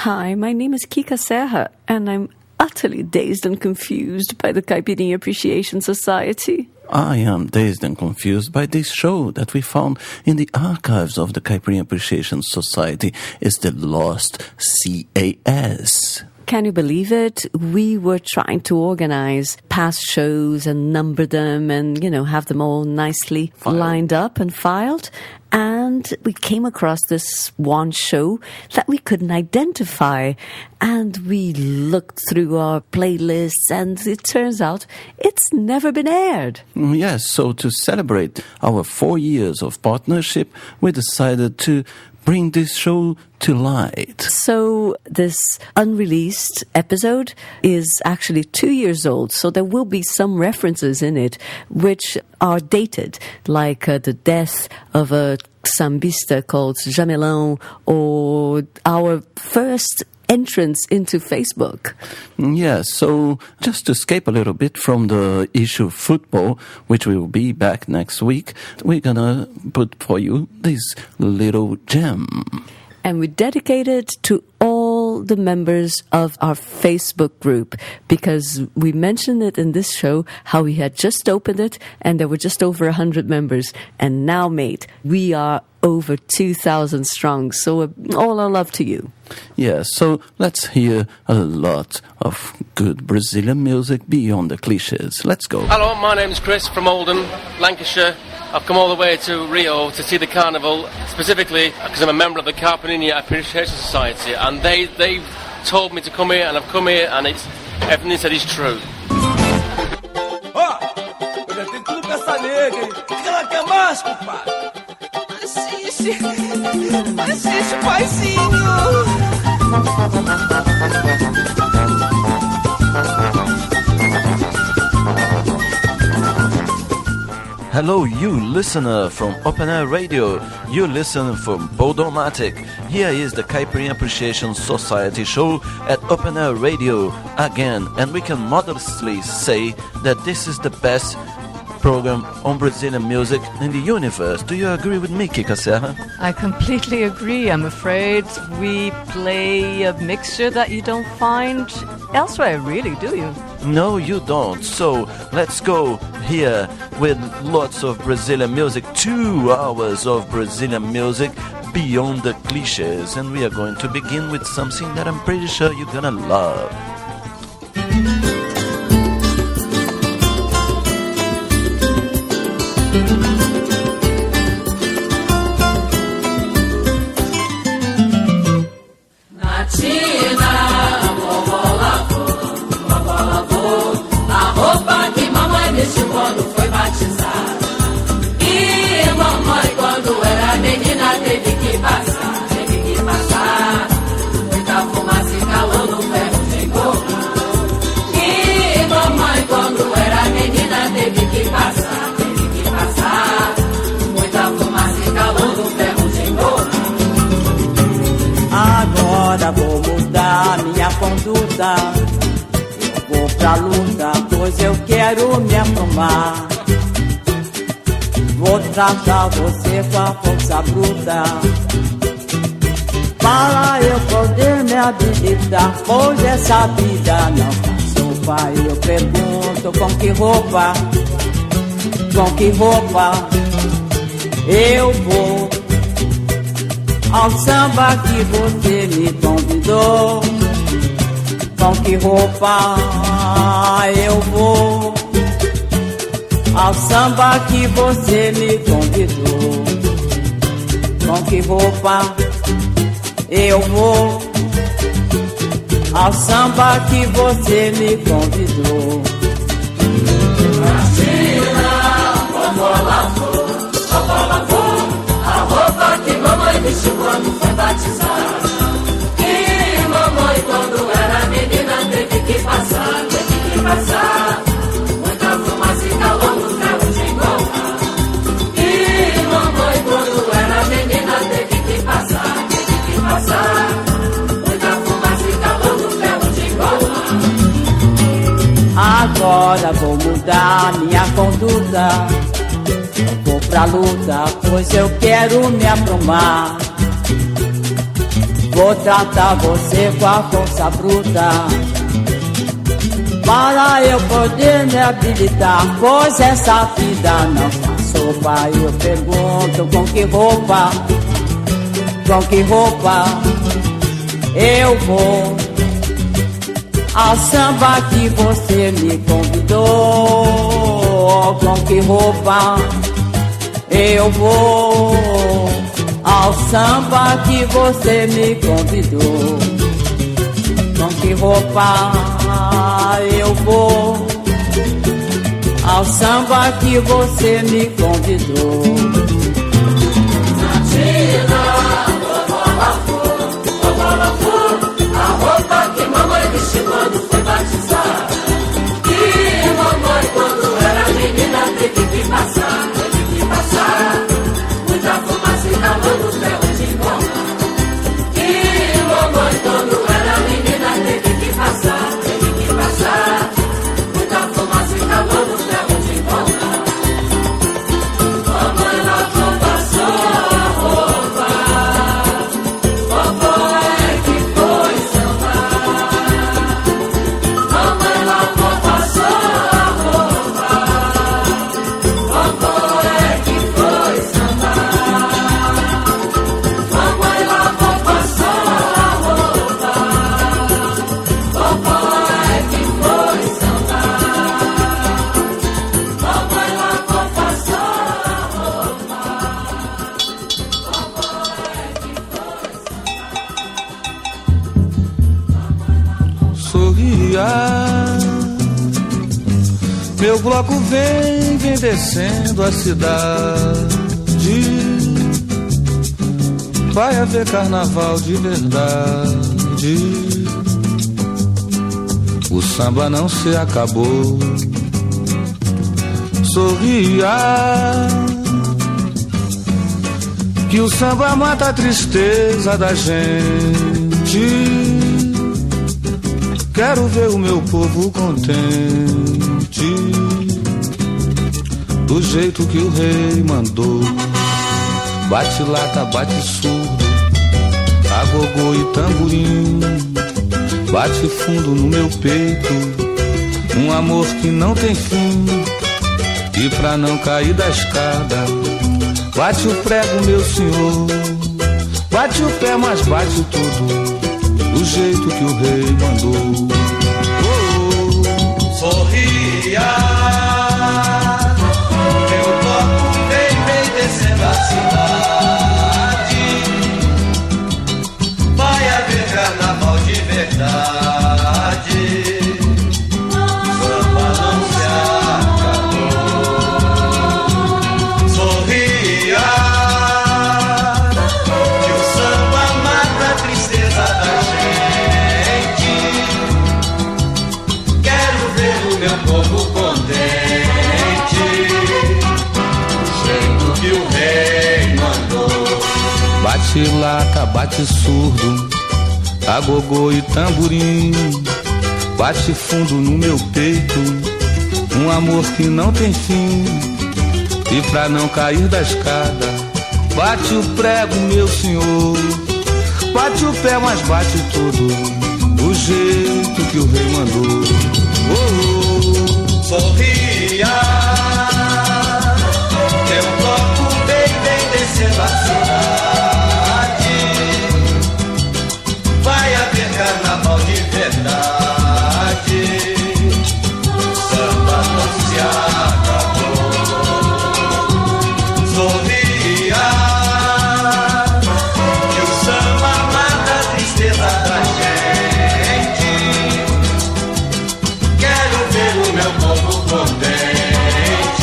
Hi, my name is Kika Serra, and I'm utterly dazed and confused by the Caipirinha Appreciation Society. I am dazed and confused by this show that we found in the archives of the Caipirinha Appreciation Society. It's the Lost CAS. Can you believe it? We were trying to organize past shows and number them and, have them all nicely lined up and filed. And we came across this one show that we couldn't identify. And we looked through our playlists and it turns out it's never been aired. Yes, so to celebrate our 4 years of partnership, we decided to bring this show to light. So this unreleased episode is actually 2 years old, so there will be some references in it which are dated, like the death of a sambista called Jamelão, or our first entrance into Facebook. Yes, so just to escape a little bit from the issue of football, which will be back next week, we're gonna put for you this little gem. And we dedicate it to all the members of our Facebook group, because we mentioned it in this show, how we had just opened it and there were just over 100 members. And now, mate, we are over 2,000 strong. So all our love to you. Yes, so let's hear a lot of good Brazilian music beyond the cliches. Let's go. Hello, my name's Chris from Oldham, Lancashire. I've come all the way to Rio to see the carnival, specifically because I'm a member of the Caipirinha Appreciation Society, and they told me to come here, and I've come here, and everything they said is true. Ó, eu já tenho tudo com essa nega, hein? O que ela quer mais, compadre? Assiste, paizinho. Hello, you listener from Open Air Radio. You listen from Podomatic. Here is the Caipirinha Appreciation Society show at Open Air Radio again, and we can modestly say that this is the best program on Brazilian music in the universe. Do you agree with me, Kika Serra? I completely agree. I'm afraid we play a mixture that you don't find elsewhere, really, do you? No, you don't. So let's go here with lots of Brazilian music, 2 hours of Brazilian music beyond the cliches. And we are going to begin with something that I'm pretty sure you're gonna love. Quando foi batizada, e mamãe quando era menina teve que passar, muita fumaça e calor no ferro de engordar. E mamãe quando era menina teve que passar, muita fumaça e calor no ferro de engordar. Agora vou mudar minha conduta, vou pra luta, pois eu quero me aprumar. Vou tratar você com a força bruta, para eu poder me habilitar, pois essa vida não tá sopa. Eu pergunto com que roupa eu vou ao samba que você me convidou. Com que roupa eu vou ao samba que você me convidou? Com que roupa eu vou ao samba que você me convidou? Imagina como ela for, a roupa que mamãe vestiu quando foi batizada. E mamãe quando era menina teve que passar, muita fumaça e calor no ferro de engordar. E mamãe quando era menina teve que passar, muita fumaça e calor no ferro de engordar. Agora vou mudar minha conduta, vou pra luta, pois eu quero me aprumar. vou tratar você com a força bruta, para eu poder me habilitar, pois essa vida não tá sopa. Eu pergunto com que roupa eu vou ao samba que você me convidou. Com que roupa eu vou ao samba que você me convidou? Com que roupa eu vou ao samba que você me convidou? A roupa que mamãe vestiu quando foi batizada, que mamãe quando era menina teve que passar, muita fumaça e calor nos ferros de goma. Que mamãe quando era menina teve que passar, muita fumaça e calor nos ferros de goma. Mamãe lavou, passou a roupa, vovó é que foi sambar. Mamãe lavou, passou a roupa, vovó é que foi sambar. Mamãe lavou, passou a roupa, vovó é que foi sambar. Mamãe lavou, passou a roupa, Sorria, meu bloco vem descendo a cidade. Vai haver carnaval de verdade. O samba não se acabou. Sorria, que o samba mata a tristeza da gente. Quero ver o meu povo contente, do jeito que o rei mandou. Bate lata, bate surdo, agogô e tamborim. Bate fundo no meu peito, um amor que não tem fim. E pra não cair da escada, bate o prego, meu senhor. Bate o pé, mas bate tudo, do jeito que o rei mandou. Sorria, meu bloco vem descendo a cidade. Vai haver carnaval de verdade. Samba não se acabou. Sorria, que o samba mata a tristeza da gente. Quero ver o meu povo contente, do jeito que o rei mandou. Bate lata, bate surdo, agogô e tamborim. Bate fundo no meu peito, um amor que não tem fim. E pra não cair da escada, bate o prego, meu senhor. Bate o pé, mas bate tudo, do jeito que o rei mandou. Sorria, meu bloco vem descendo a cidade. Vai haver carnaval de verdade. O samba não se acabou. Sorria, que o samba mata a tristeza da gente. Quero ver o meu povo contente,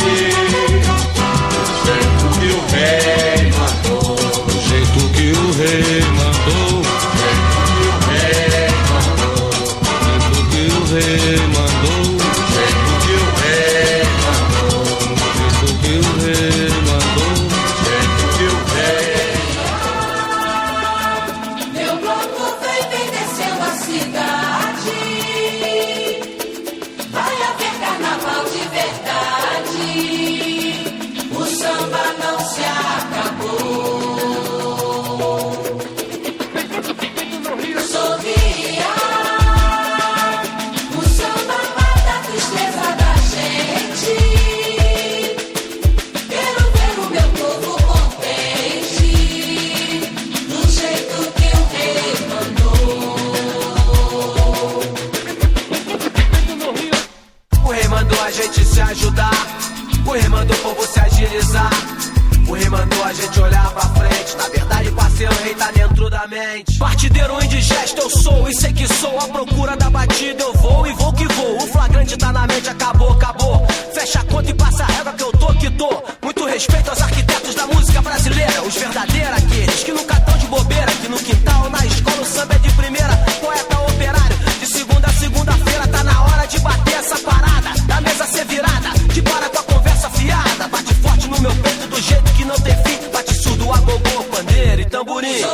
frente. Partideiro indigesto eu sou e sei que sou. À procura da batida eu vou e vou que vou. O flagrante tá na mente, acabou, acabou. Fecha a conta e passa a régua que eu tô que tô. Muito respeito aos arquitetos da música brasileira. Os verdadeiros, aqueles que nunca tão de bobeira. Que no quintal, na escola, o samba é de primeira. Poeta operário, de segunda a segunda-feira. Tá na hora de bater essa parada, da mesa ser virada. De para com a conversa fiada. Bate forte no meu peito do jeito que não tem fim. Bate surdo, agogô, pandeiro e tamborim.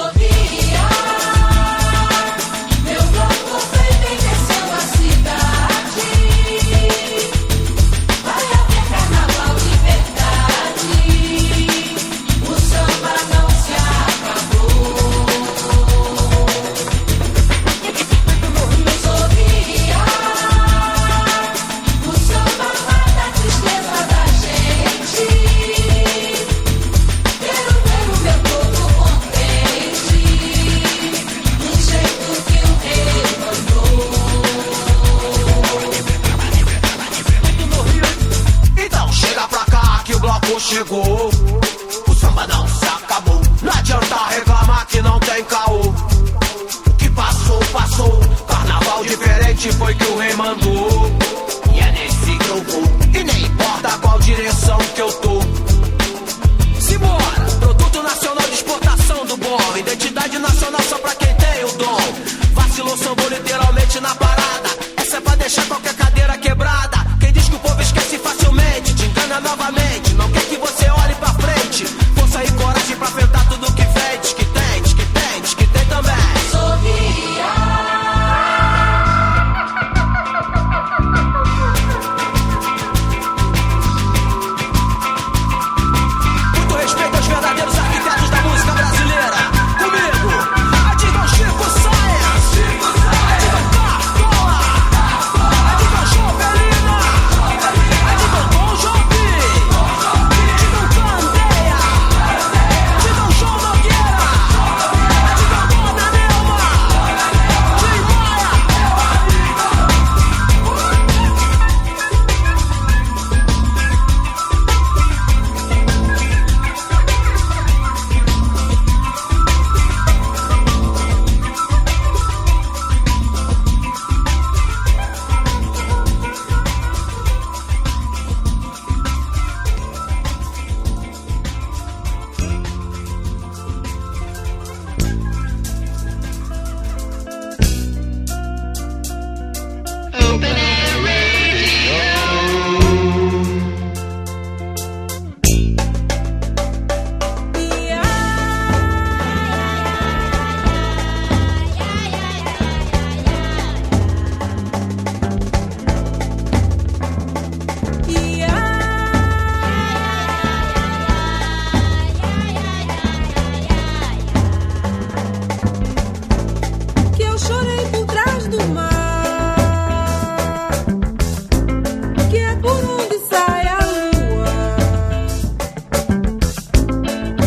Meu corpo foi envelhecendo a cidade. Vai haver carnaval de verdade. O samba não se acabou. Sorria. O samba mata a tristeza da gente. Quero ver o meu povo contente, do jeito que o rei mandou. Então chega pra cá que o bloco chegou. O samba não se acabou. Não adianta reclamar que não tem caô. O que passou, passou. Carnaval diferente foi que o rei mandou. E é nesse que eu vou. E nem importa qual direção que eu tô. Simbora! Produto nacional de exportação do bom. Identidade nacional só pra quem tem o dom. Vacilou, sambou literalmente na parada. Essa é pra deixar qualquer cadeira quebrada. Quem diz que o povo esquece facilmente te engana novamente. Não quer que você olhe pra frente. Força e coragem pra enfrentar tudo que vem. Diz que tem, diz que tem, diz que tem também. Sorria. Muito respeito aos verdadeiros arquitetos da música brasileira. Comigo, Adigam Chico Saia, Adigam Cartola, Adigam João Belina, Adigam Tom Jobim, Adigam Candeia, Adigam João Nogueira, Adigam Dona Nelma, Tim Maia. Que eu chorei por trás do mar. Que é por onde sai a lua.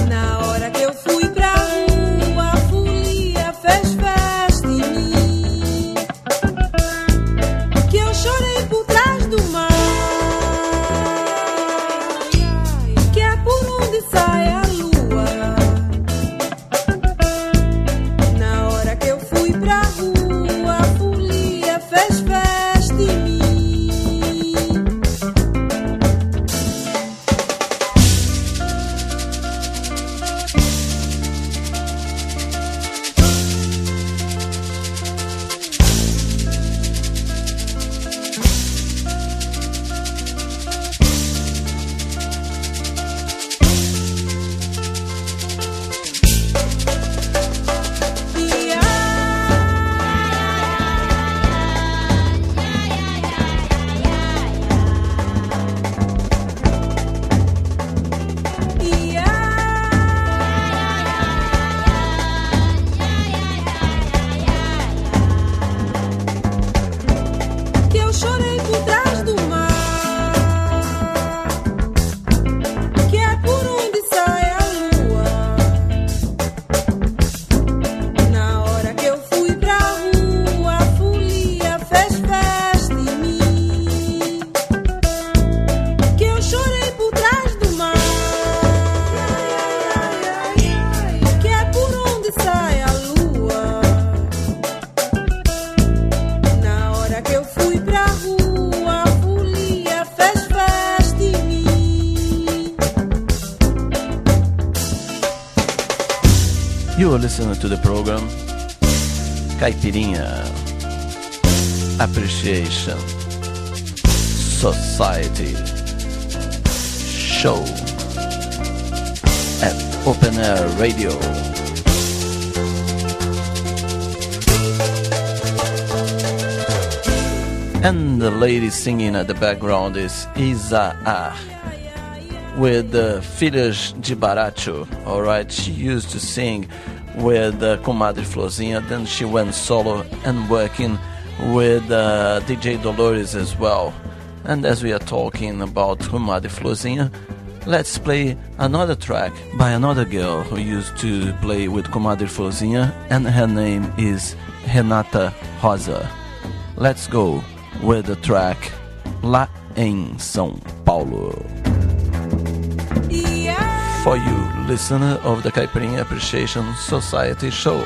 Na hora que eu fui pra rua, a folia fez festa em mim. Que eu chorei por trás do mar. Que é por onde sai a lua. Na hora que eu fui pra rua, a folia fez festa em mim. are listening to the program Caipirinha Appreciation Society Show at Open Air Radio. And the lady singing at the background is Isa A with Filhas de Baracho. Alright, she used to sing with Comadre Florzinha, then she went solo and working with DJ Dolores as well. And as we are talking about Comadre Florzinha, let's play another track by another girl who used to play with Comadre Florzinha, and her name is Renata Rosa. Let's go with the track Lá em São Paulo. For you, listener of the Caipirinha Appreciation Society Show.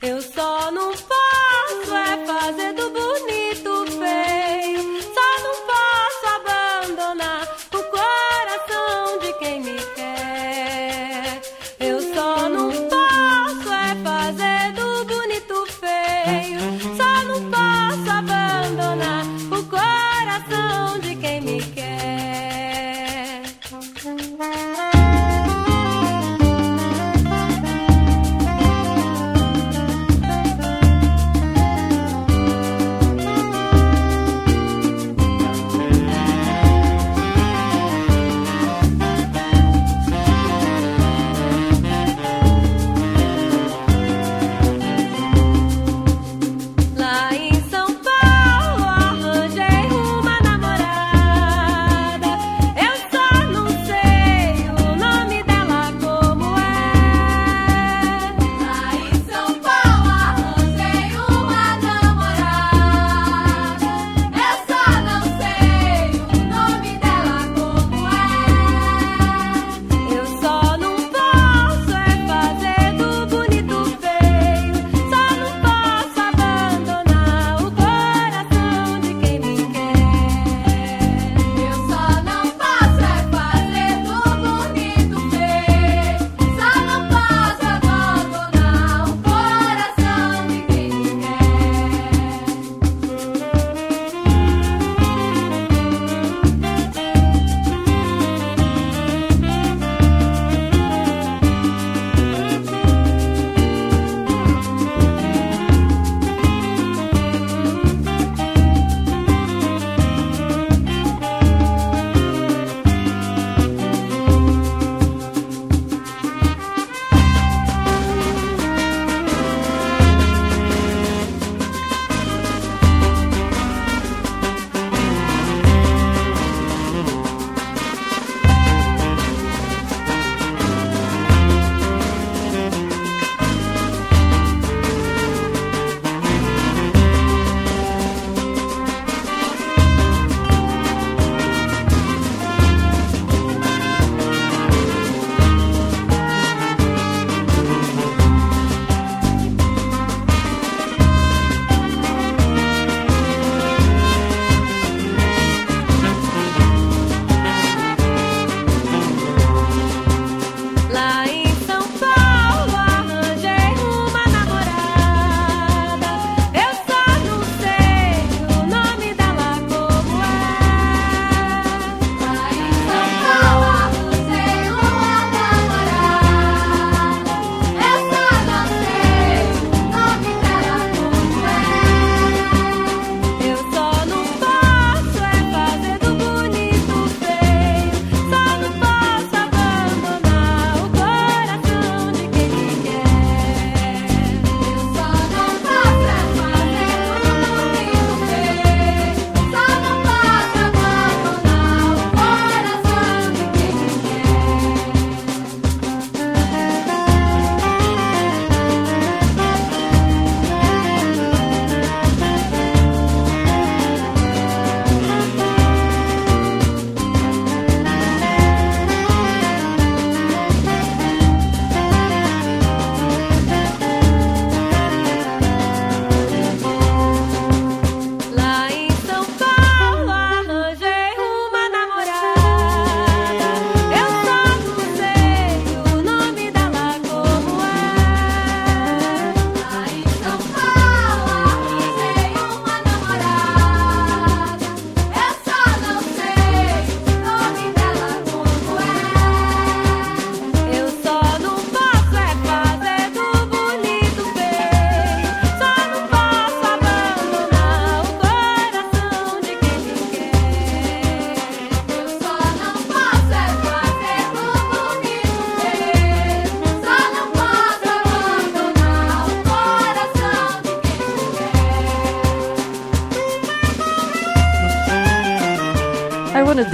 Eu só não posso fazer do bonito feio. Só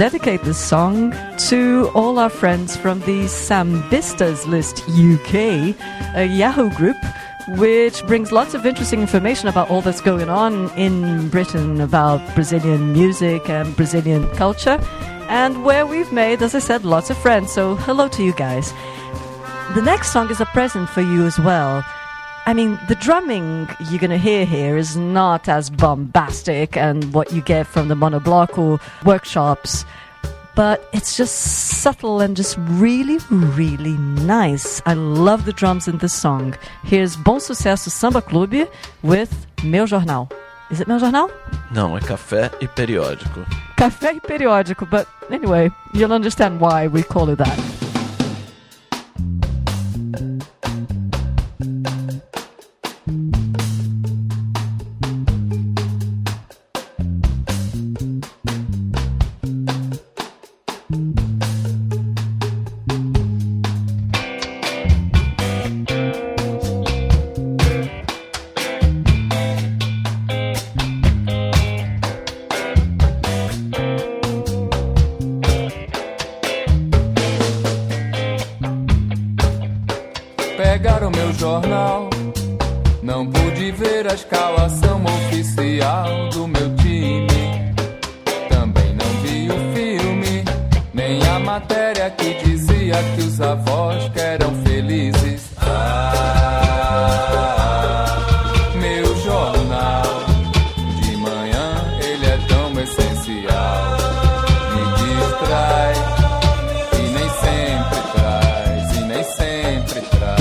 dedicate this song to all our friends from the Sambistas List UK, a Yahoo group which brings lots of interesting information about all that's going on in Britain about Brazilian music and Brazilian culture, and where we've made, as I said, lots of friends. So hello to you guys. The next song is a present for you as well. I mean, the drumming you're going to hear here is not as bombastic and what you get from the Monoblocco workshops, but it's just subtle and just really, really nice. I love the drums in this song. Here's Bom Sucesso Samba Clube with Meu Jornal. Is it Meu Jornal? Não, é Café e Periódico. Café e Periódico, but anyway, you'll understand why we call it that. Pegaram meu jornal, não pude ver a escalação oficial do meu time. Também não vi o filme, nem a matéria que dizia que os avós que eram felizes. Meu jornal, de manhã ele é tão essencial. Me distrai e nem sempre traz, e nem sempre traz.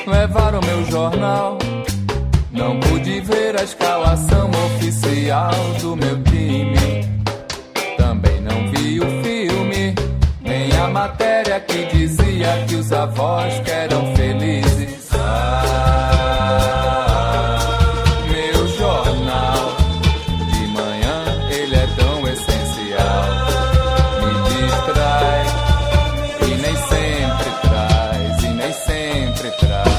Levaram meu jornal, não pude ver a escalação oficial do meu time. Também não vi o filme, nem a matéria que dizia que os avós que eram felizes. Meu jornal, de manhã ele é tão essencial. Me distrai e nem sempre traz, e nem sempre traz.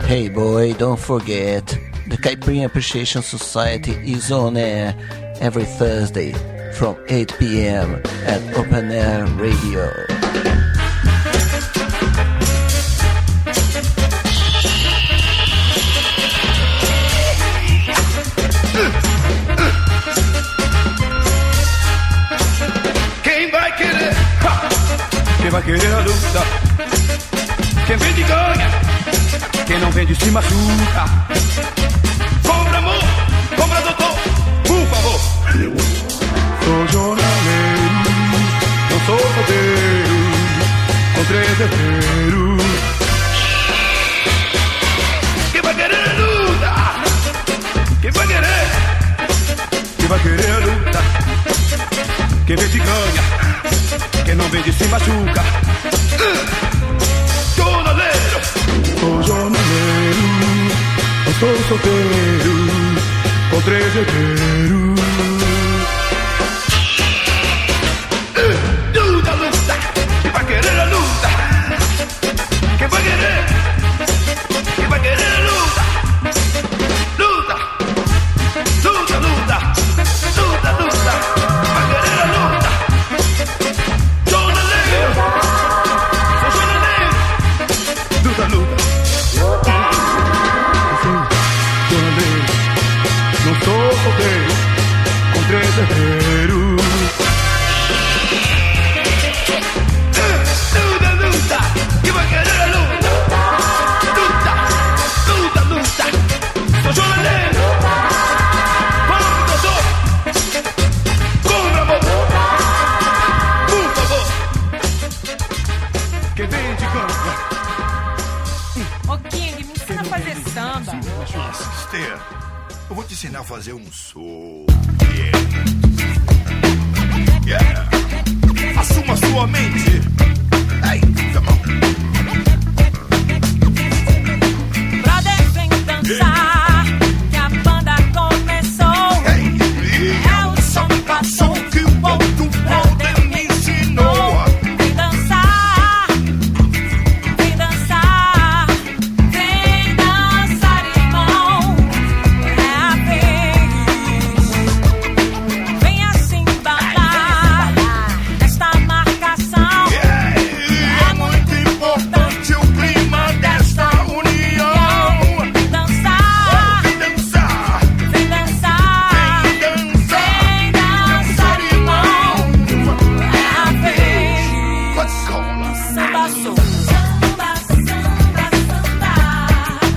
Hey boy, don't forget, the Caipirinha Appreciation Society is on air every Thursday from 8 p.m. at Open Air Radio. Quem vai querer? Ha! Quem vai querer a luta? Quem vende ganha, quem não vende vende se machuca. Compra amor, compra doutor, por favor. Sou jornaleiro, não sou solteiro, com 3 herdeiros. Quem vai querer luta? Quem vai querer? Quem vai querer luta? Quem vende ganha, quem não vende se machuca. Jornaleiro, sou jornaleiro, não sou solteiro, com 3 herdeiros. Luta, luta, quem vai querer a luta? Quem vai querer? Quem vai querer a luta? Luta, luta, luta, luta, luta, vai querer a luta? Jornaleiro, sou jornaleiro, luta, luta. Jornaleiro, não sou solteiro, com 3 herdeiros. Luta, luta, que vai querer a luta? Luta, luta, luta, sou jornaleiro. Vamos, doutor, compra amor, por favor. Quem vende ganha. Ô King, me ensina a fazer samba. Nossa, Esther, eu vou te ensinar a fazer um soul. Yeah. Assuma sua mente. Hey, come on. Brother, vem dançar, que a banda começou. É o samba soul que o outro brother me ensinou. Vem dançar, vem dançar, vem dançar, irmão. É a vez. Vem assim embalar esta marcação. É muito importante o clima desta união. Dançar, vem dançar, vem dançar, vem dançar, irmão. É a vez. Samba soul, samba, samba, samba.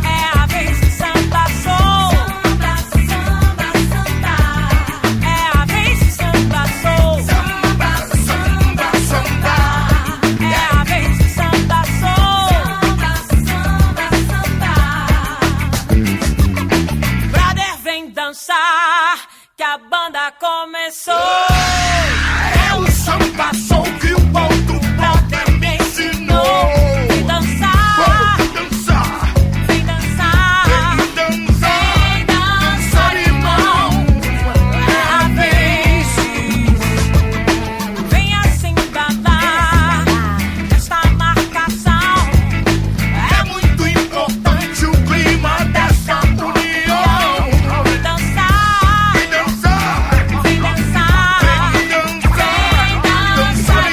É a vez do samba soul. Samba, samba, samba. É a vez do samba soul. Samba, samba, samba. É a vez do samba soul. Samba, samba, samba. Brother, vem dançar, que a banda começou. É o samba soul que o outro brother me ensinou. Vem dançar, vem dançar, vem dançar, irmão. É a vez. Vem assim embalar esta marcação. É muito importante o clima dessa união. Vem dançar, vem dançar, vem dançar, vem dançar,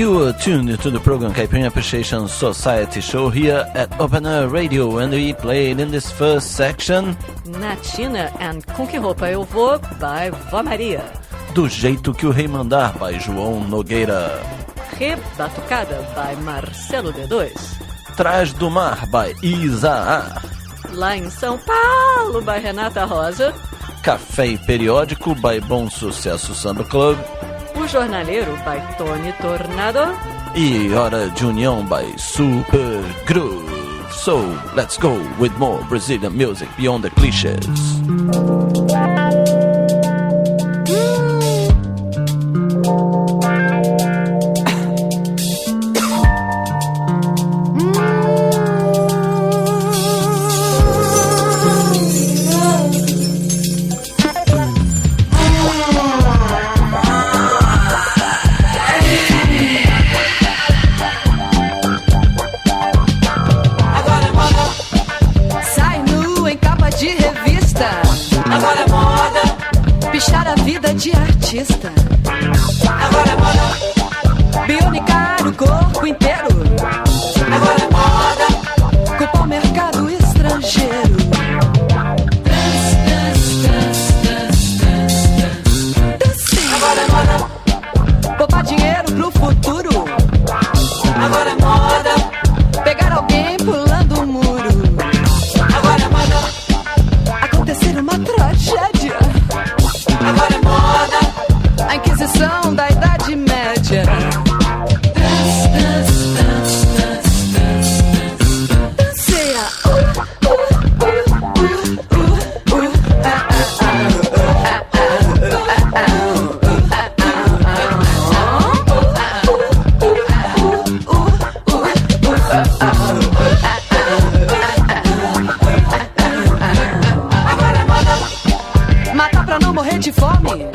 You are tuned to the program Caipirinha Appreciation Society Show here at Open Air Radio, and we played in this first section Natina and Com Que Roupa Eu Vou by Vó Maria. Do Jeito Que o Rei Mandar by João Nogueira. Rebatucada by Marcelo D2. Trás do Mar by Isaá. Lá em São Paulo by Renata Rosa. Café e Periódico by Bom Sucesso Samba Club. O Jornaleiro by Tony Tornado. E Hora de União by Super Groove. So, let's go with more Brazilian music beyond the clichés. De artista. Agora é moda bionicar o corpo inteiro. Agora é moda culpar o mercado estrangeiro. Agora é moda poupar dinheiro pro futuro. Agora é moda pegar alguém pulando o muro. Agora é moda acontecer uma tragédia. Agora é moda a Inquisição da Idade Média. Danceia. Agora é moda matar pra não morrer de fome.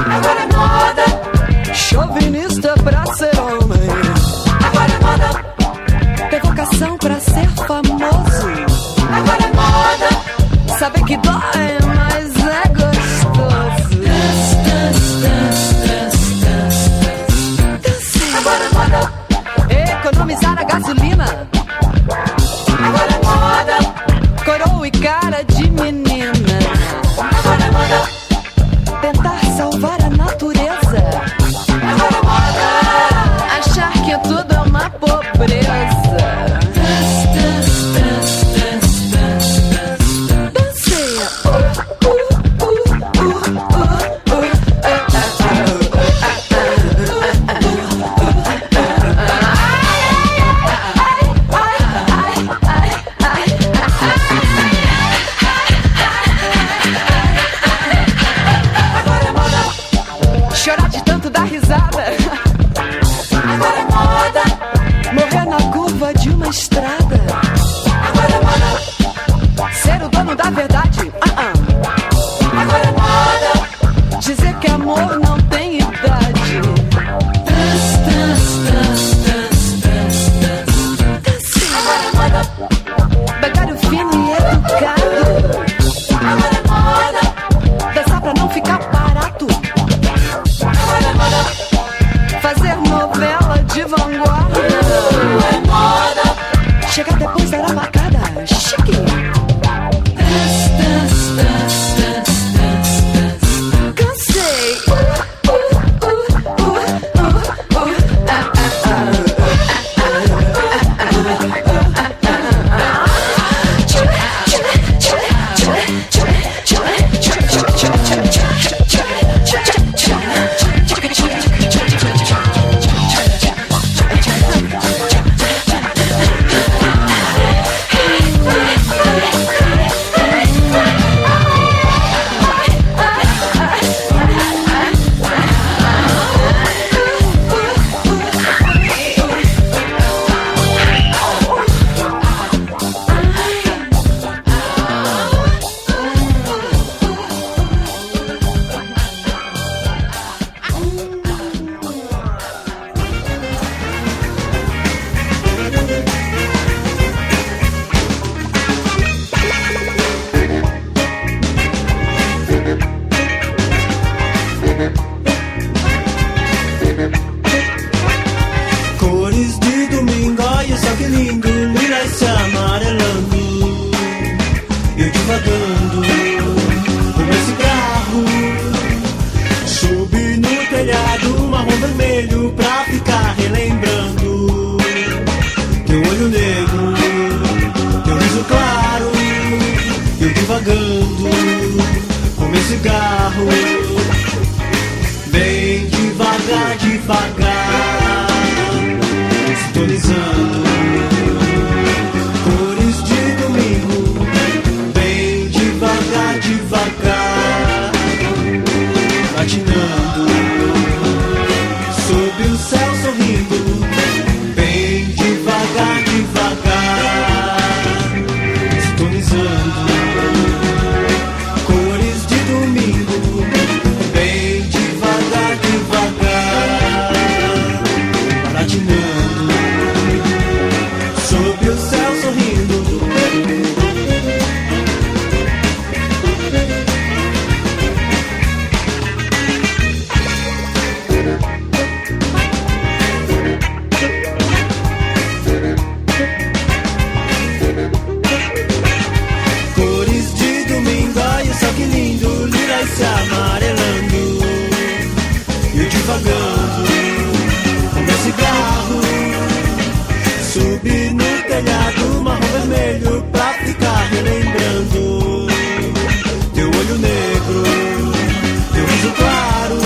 Agora é moda chauvinista pra ser homem. Agora é moda ter vocação pra ser famoso. Agora é moda saber que dói, mas é gostoso. Agora é moda economizar a gasolina. Agora é moda coroa e cara de menina. Agora é moda tentar salvar a natureza. Agora é moda achar que tudo é uma pobreza. Danceia. lindo, lira se amarelando, eu divagando com meu cigarro. Subi no telhado, marrom vermelho, pra ficar relembrando teu olho negro, teu riso claro, eu divagando com meu cigarro. Bem devagar, devagar, sintonizando cores de domingo. Bem devagar, devagar, patinando sob o céu sorrindo. Bem devagar, devagar, sintonizando cores de domingo. Bem devagar, devagar, patinando sob o céu sorrindo. Cores de domingo, olha só que lindo, lira se amarelando, eu divagando com meu cigarro. Subi no telhado, marrom vermelho, pra ficar relembrando teu olho negro, teu riso claro,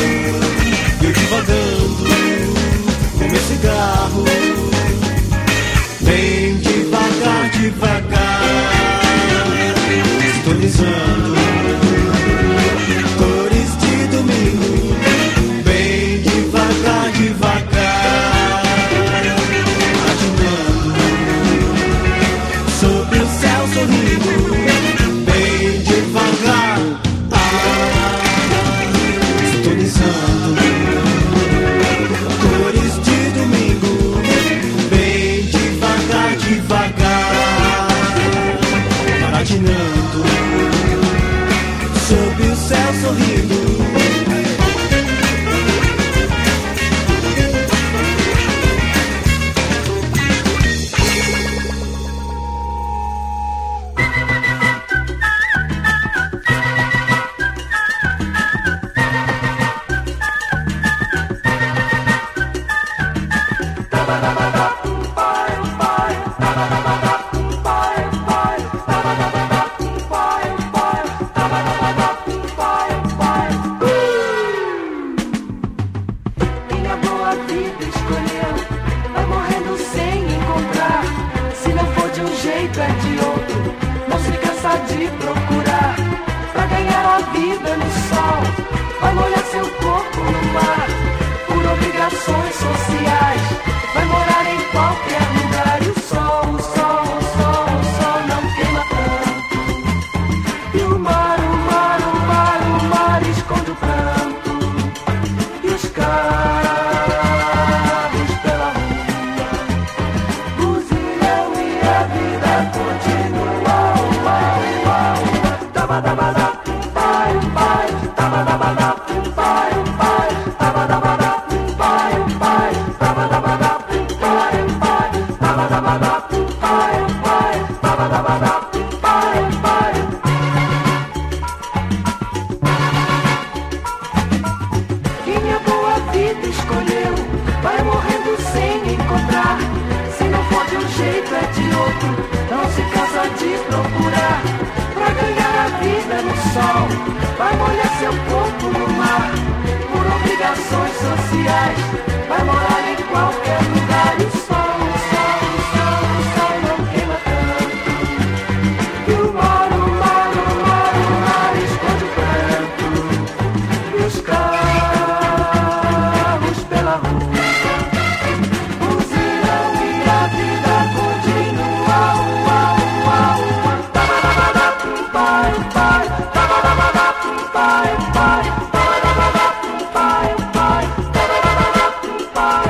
eu divagando com meu cigarro. Bem devagar, devagar, sintonizando cores de domingo. Bem devagar, devagar, patinando sob o céu sorrindo. Bem devagar, sintonizando cores de domingo. Bem devagar, devagar, patinando sob o céu sorrindo. Minha boa vida escolheu, vai morrendo sem encontrar. Se não for de um jeito é de outro, não se cansa de procurar. Pra ganhar a vida no sol, vai molhar seu corpo no mar. Por obrigações sociais, vai morar em qualquer lugar. E o sol, o sol, o sol, o sol não queima tanto. E o mar, o mar, o mar, o mar esconde o pranto. E os carros pela rua buzilham e a vida continua. Tabadabada, pai, pai, tabadabada, pai, pai, tabadabada, pai, pai, tabadabada, pai, pai, tabadabada, pai, pai, tabadabada, pai, pai. Minha boa vida escolheu, vai morrendo sem encontrar. Se não for de um jeito é de outro, não se cansa de procurar. Pra ganhar a vida no sol, vai molhar seu corpo no mar. Por obrigações sociais, vai morar em qualquer lugar. E o sol, o sol, o sol, o sol não queima tanto. E o mar, o mar, o mar, o mar esconde o pranto. E os carros pela rua buzilham e a vida continua. Tabadabada, pai, pai, tabadabada, pai, pai, tabadabada, pai, pai, tabadabada, pai.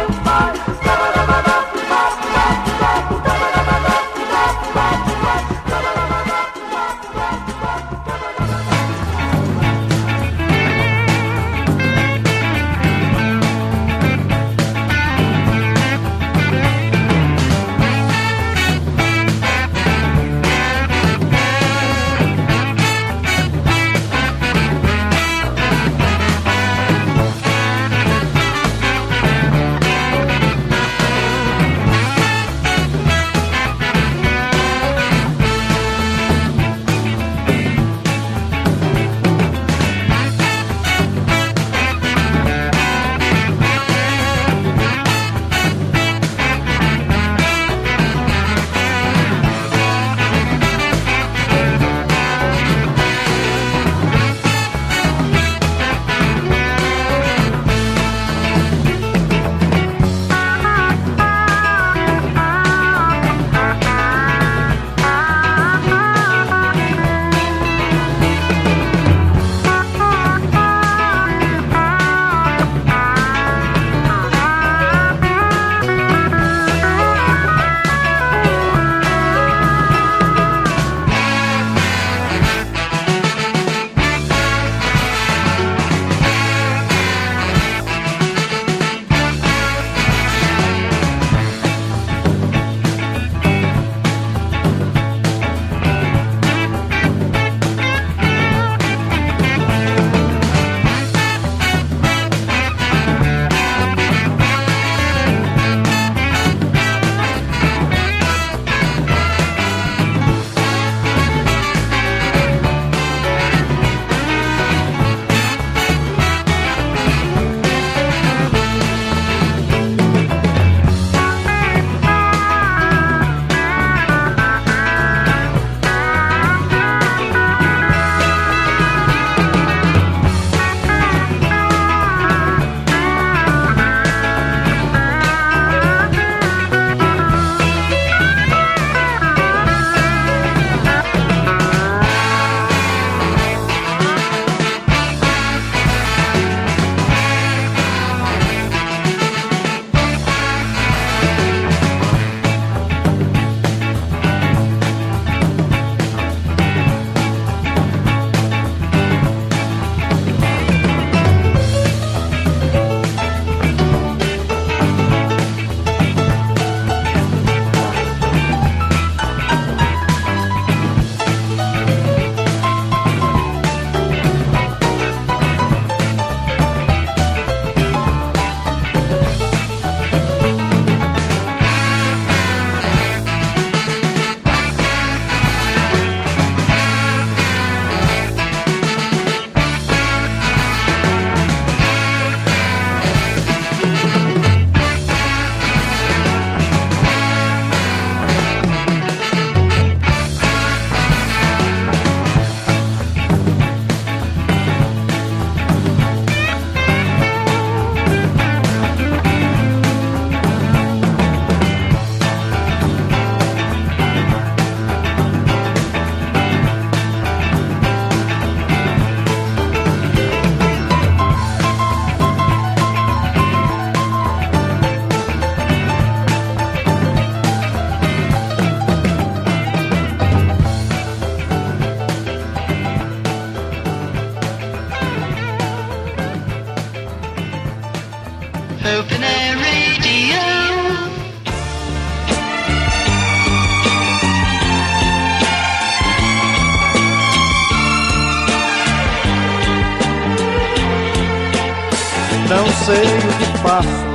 sei o que faço,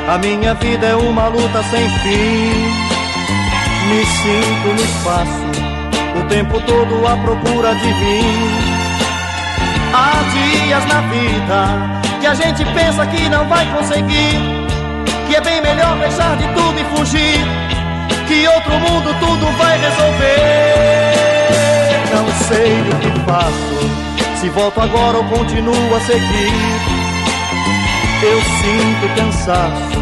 a minha vida é uma luta sem fim. Me sinto, me faço, o tempo todo à procura de mim. Há dias na vida que a gente pensa que não vai conseguir, que é bem melhor deixar de tudo e fugir, que outro mundo tudo vai resolver. Não sei o que faço, se volto agora ou continuo a seguir. Eu sinto cansaço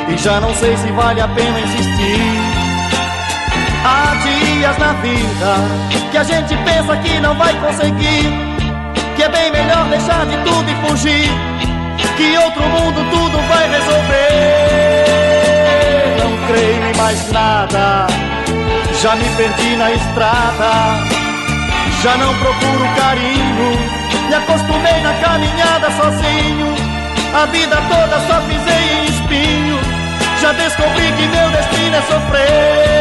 e já não sei se vale a pena insistir. Há dias na vida que a gente pensa que não vai conseguir, que é bem melhor deixar de tudo e fugir, que outro mundo tudo vai resolver. Não creio em mais nada, já me perdi na estrada, já não procuro carinho, me acostumei na caminhada sozinho, a vida toda só pisei em espinho, já descobri que meu destino é sofrer.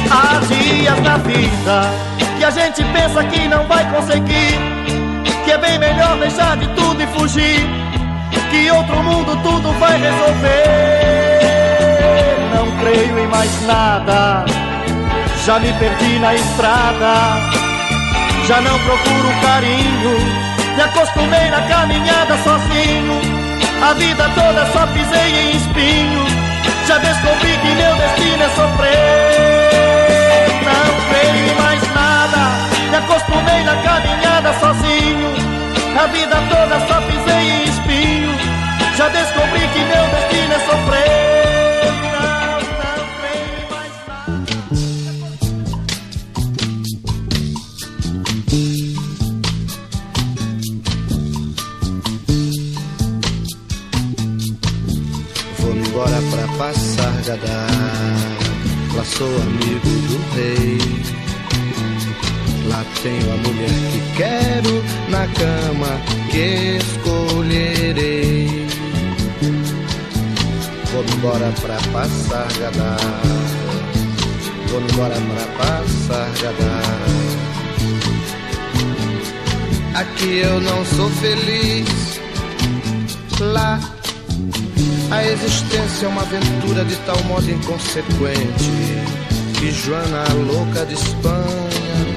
Há dias na vida que a gente pensa que não vai conseguir, que é bem melhor deixar de tudo e fugir, que outro mundo tudo vai resolver. Não creio em mais nada, já me perdi na estrada, já não procuro carinho, me acostumei na caminhada sozinho, a vida toda só pisei em espinho, já descobri que meu destino é sofrer. Não creio em mais nada, me acostumei na caminhada sozinho, a vida toda só pisei em espinho, já descobri que meu destino é sofrer. Não creio em mais Vou-me embora pra passar Gadar, lá sou amigo do rei, lá tenho a mulher que quero, na cama que escolherei. Vou-me embora pra passar Gadar, vou-me embora pra passar Gadar. Aqui eu não sou feliz, lá a existência é uma aventura de tal modo inconsequente que Joana, a louca de Espanha,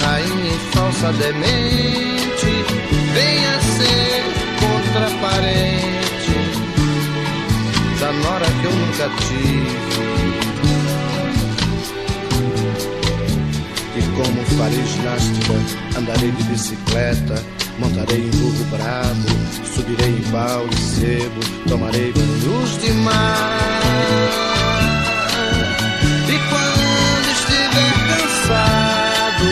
rainha e falsa demente, venha ser contraparente da nora que eu nunca tive. E como farei ginástica, andarei de bicicleta, montarei em burro bravo, subirei em pau e sebo, tomarei banhos de mar. E quando estiver cansado,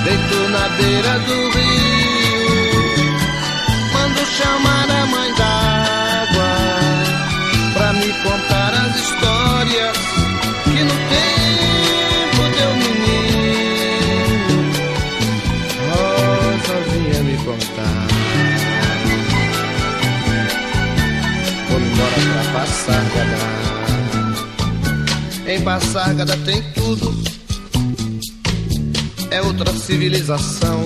deito na beira do rio, mando chamar a mãe d'água pra me contar as histórias que no tempo deu menino Rosa vinha me contar. Vou-me embora pra Passargada, em Passargada tem tudo, é outra civilização.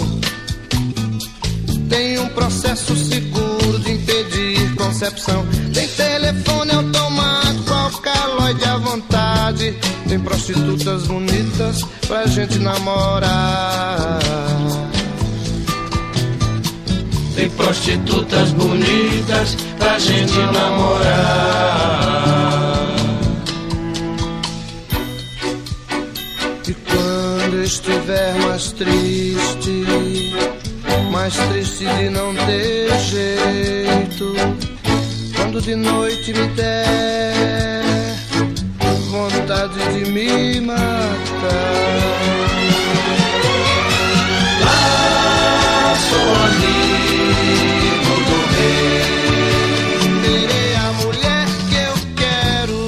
Tem um processo seguro de impedir concepção. Tem telefone automático, alcaloide à vontade. Tem prostitutas bonitas pra gente namorar. Tem prostitutas bonitas pra gente namorar. E quando estiver mais triste de não ter jeito, quando de noite me der vontade de me matar, lá sou amigo do rei, terei a mulher que eu quero,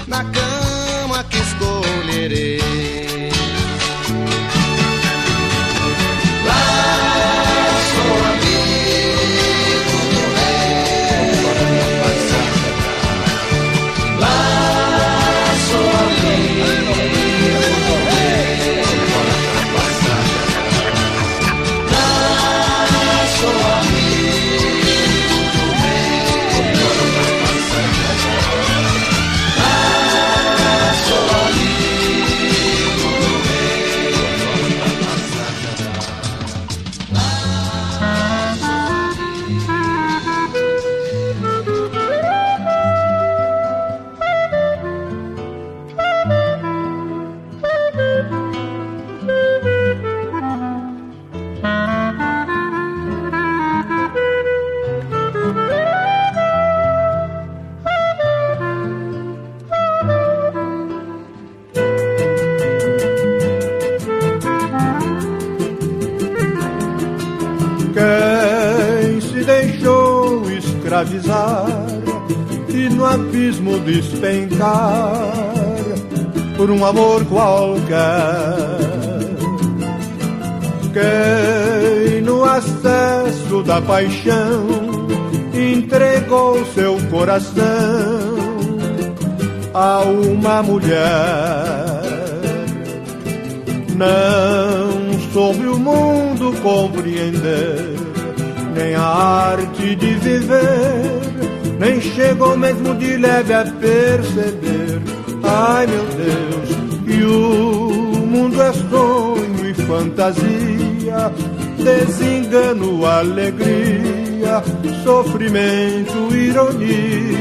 na cama que escolherei. escravizar e no abismo despencar por um amor qualquer. Quem no acesso da paixão entregou seu coração a uma mulher, não soube o mundo compreender, nem a arte de viver, nem chegou mesmo de leve a perceber. Ai meu Deus, que o mundo é sonho e fantasia, desengano, alegria, sofrimento, ironia.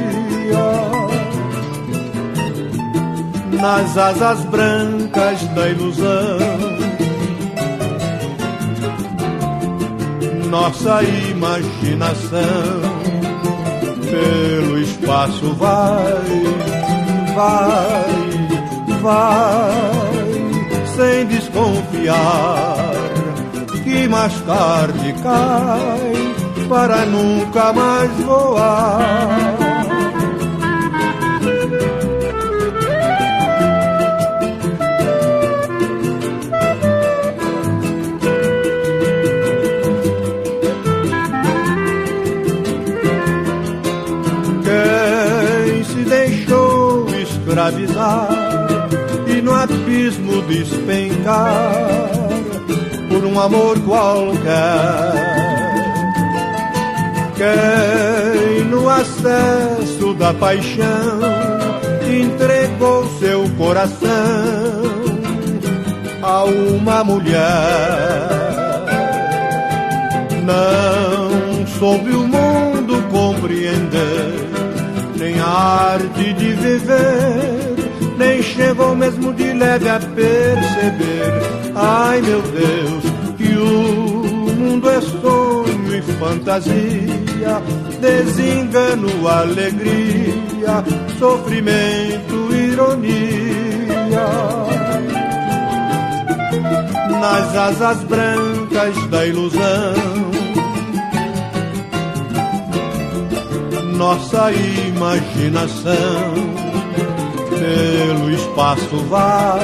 Nas asas brancas da ilusão, nossa imaginação pelo espaço vai, sem desconfiar que mais tarde cai para nunca mais voar. Escravizar e no abismo despencar por um amor qualquer. Quem no acesso da paixão entregou seu coração a uma mulher, não soube o mundo compreender, nem a arte de viver, nem chegou mesmo de leve a perceber. Ai meu Deus, que o mundo é sonho e fantasia, desengano, alegria, sofrimento, ironia. Nas asas brancas da ilusão, nossa imaginação pelo espaço vai,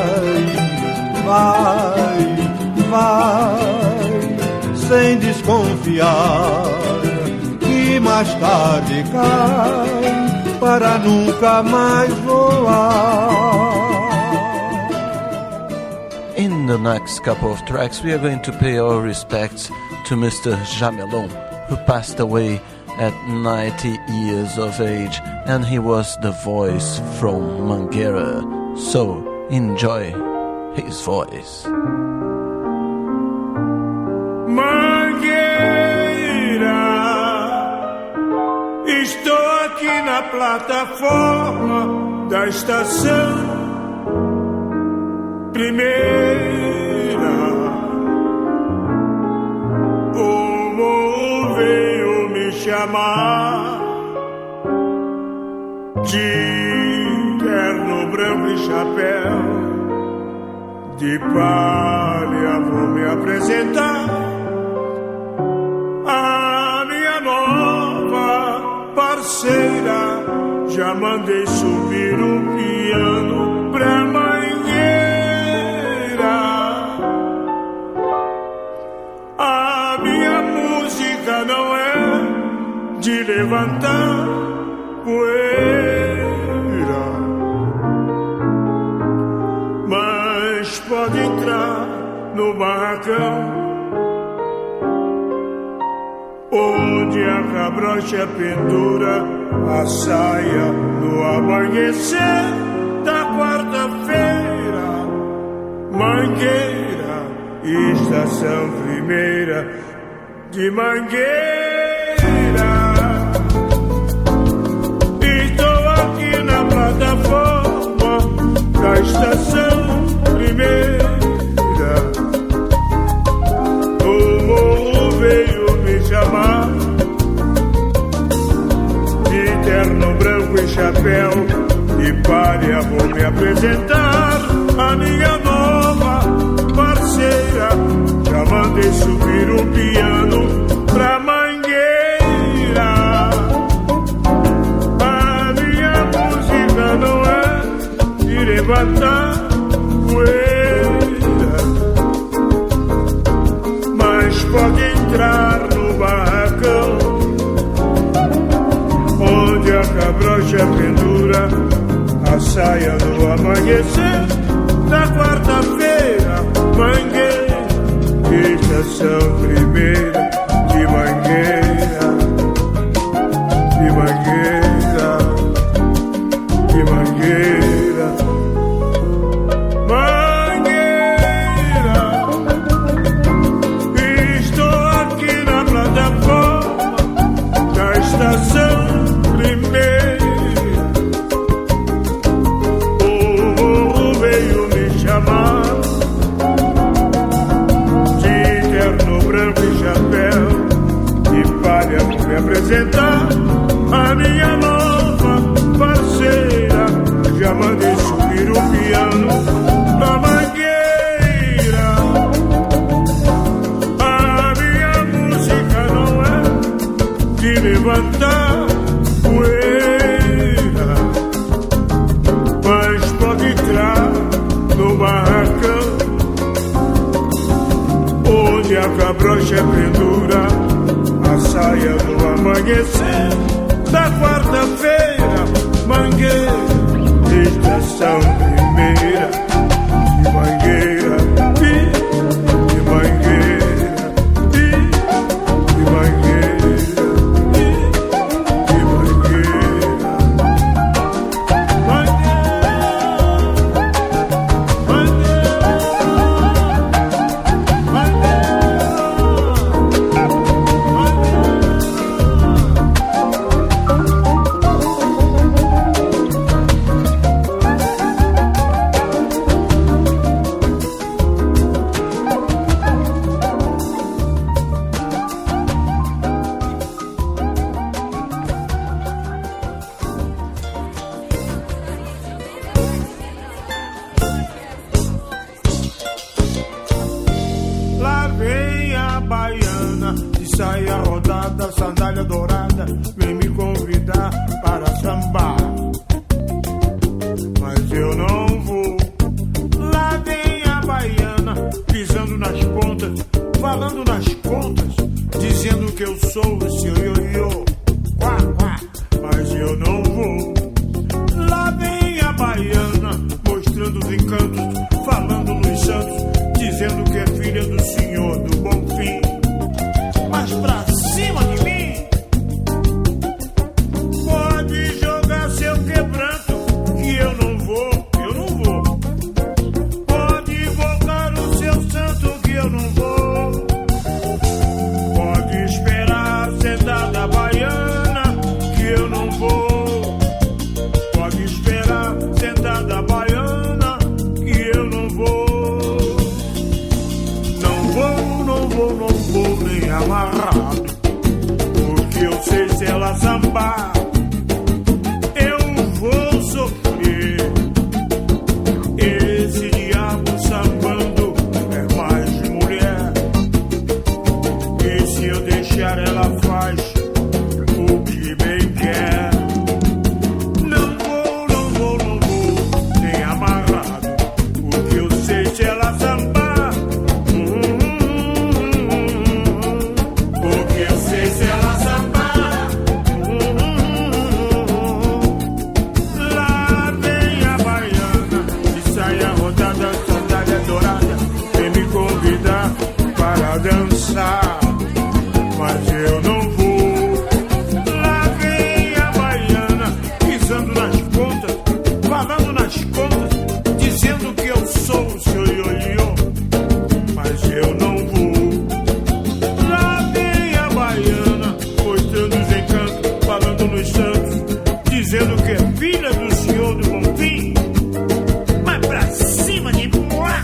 sem desconfiar que mais tarde cai para nunca mais voar. In the next couple of tracks, we are going to pay our respects to Mr. Jamelon, who passed away at 90 years of age, and he was the voice from Mangueira. So enjoy his voice. Mangueira, estou aqui na plataforma da estação primeira. O morro veio me chamar de terno branco e chapéu de palha. Vou me apresentar a minha nova parceira. Já mandei subir o piano pra Mangueira. A minha música não é de levantar poeira, mas pode entrar no barracão onde a cabrocha pendura a saia no amanhecer da quarta-feira. Mangueira, estação primeira de Mangueira. Estou aqui na plataforma da estação primeira. O morro veio me chamar de terno branco e chapéu de palha. Vou me apresentar a minha nova parceira. Já mandei subir o piano pra Mangueira. levantar poeira, mas pode entrar no barracão onde a cabrocha pendura a saia do amanhecer da quarta-feira. Mangueira, estação primeira de Mangueira, de Mangueira, de Mangueira, Mangueira. Estou aqui na plataforma da estação primeira. O morro veio me chamar de terno branco e chapéu e palha me apresentar a minha nova parceira. Já mandei subir o piano da Mangueira. A minha música não é de levantar poeira, mas pode entrar no barracão onde a cabrocha pendura a saia do amanhecer da quarta-feira. Mangueira, estação primeira de Mangueira, de Mangueira, de Mangueira, de Mangueira, lá vem a baiana de saia rodada, sandália dourada, vem me convidar para sambar, mas eu não vou. Lá vem a baiana pisando nas pontas, falando nas contas, dizendo que eu sou o seu ioiô, quá, quá, mas eu não vou. Lá vem a baiana mostrando os encantos, falando nos santos, dizendo que é filha do Senhor do Bonfim. Mas pra cima de mim, pode jogar seu quebranto, que eu não vou, eu não vou. Pode invocar o seu santo, que eu não vou. Pode esperar sentada a baiana, que eu não vou. Pode esperar sentada a baiana, que eu não vou. Não vou nem amarrado, porque eu sei se ela sambar, eu vou sofrer. Esse diabo sambando é mais de mulher, e se eu deixar ela faz o que bem quer. Não vou nem amarrado, porque eu sei se ela sambar. Dançar, mas eu não vou. Lá vem a baiana pisando nas pontas, falando nas contas, dizendo que eu sou o seu ioiô, mas eu não vou. Lá vem a baiana mostrando os encantos, falando nos santos, dizendo que é filha do Senhor do Bonfim. Mas pra cima de moi,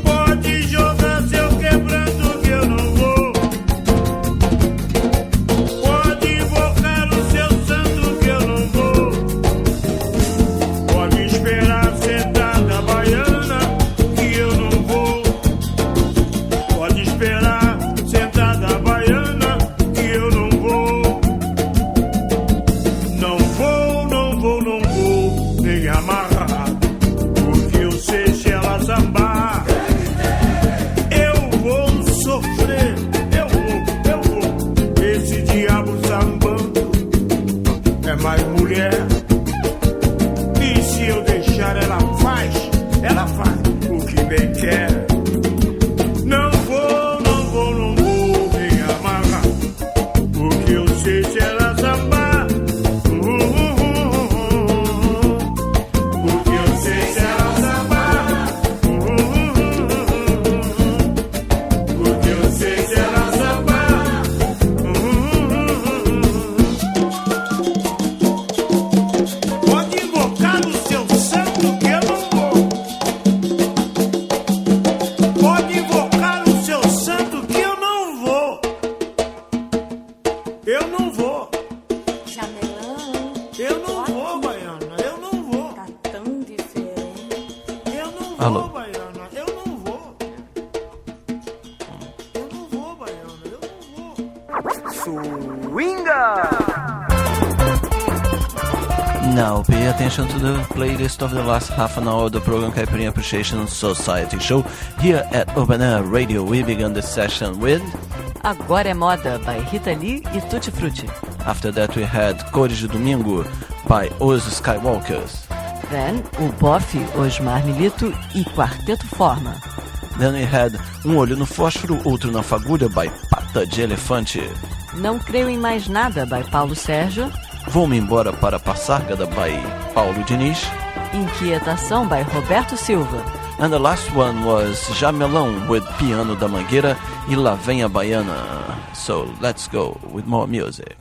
pode jogar seu quebra Alô. Now pay attention to the playlist of the last half an hour of the program Caipirinha Appreciation Society show here at Open Air Radio. We began the session with Agora é Moda, by Rita Lee e Tutti Frutti. After that we had Cores de Domingo by Os Skywalkers. Then o Boff, Osmar Milito e Quarteto Forma. Then we had Um Olho no Fósforo, Outro na Fagulha by Pata de Elefante. Não Creio em Mais Nada, by Paulo Sérgio. Vou-me embora para Passárgada by Paulo Diniz. Inquietação, by Roberto Silva. And the last one was Jamelão with Piano da Mangueira e Lá Vem a Baiana. So let's go with more music.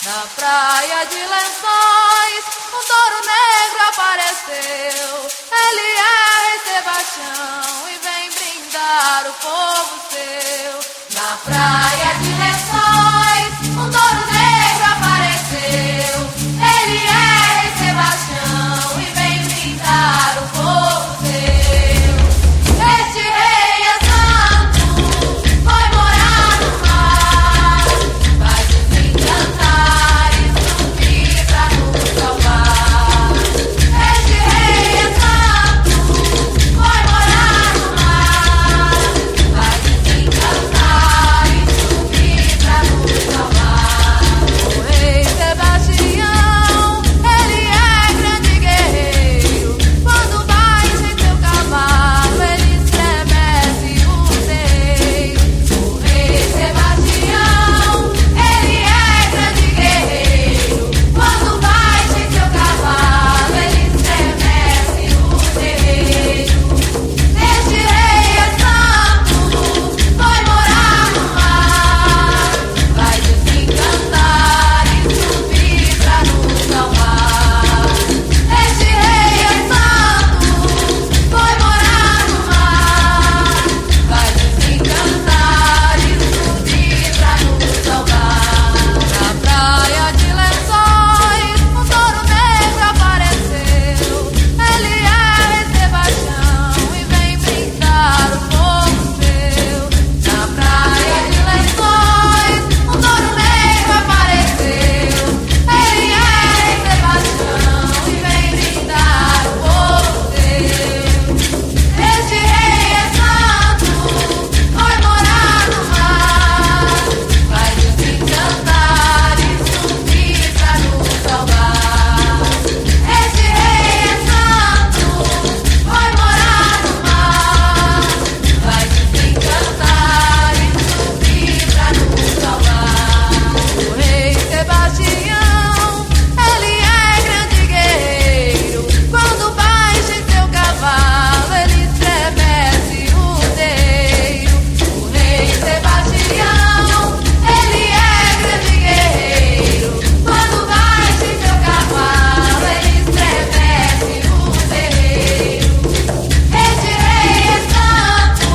Na praia de Lençóis, um touro negro apareceu. Ele é Rei Sebastião e vem brindar o povo seu. Na praia de Lençóis, um touro negro apareceu. Ele é Rei Sebastião e vem brindar o povo seu. Este rei é santo, foi morar no mar, vai desencantar e subir pra nos salvar. Este rei é santo, foi morar no mar, vai desencantar e subir pra nos salvar. O rei Sebastião, ele é grande guerreiro, quando vai sem seu cavalo, ele estremece o terreiro. O rei Sebastião, ele é grande guerreiro, quando vai sem seu cavalo, ele estremece o terreiro. Este rei é santo, foi morar no mar, vai desencantar e subir pra nos salvar. Este rei é santo, foi morar no mar, vai desencantar e subir pra nos salvar. Na praia de Lençóis, um touro negro apareceu. Ele é Rei Sebastião e vem brindar o povo seu. Na praia de Lençóis, um touro negro apareceu. Ele é Rei Sebastião e vem brindar o povo seu. Este rei é santo, foi morar no mar, vai desencantar e subir pra nos salvar. Este rei é santo, foi morar no mar, vai desencantar e subir pra nos salvar. O rei Sebastião, ele é grande guerreiro, quando baixa em seu cavalo, ele estremece o terreiro. O rei Sebastião, ele é grande guerreiro, quando baixa em seu cavalo, ele estremece o terreiro. Este rei é santo,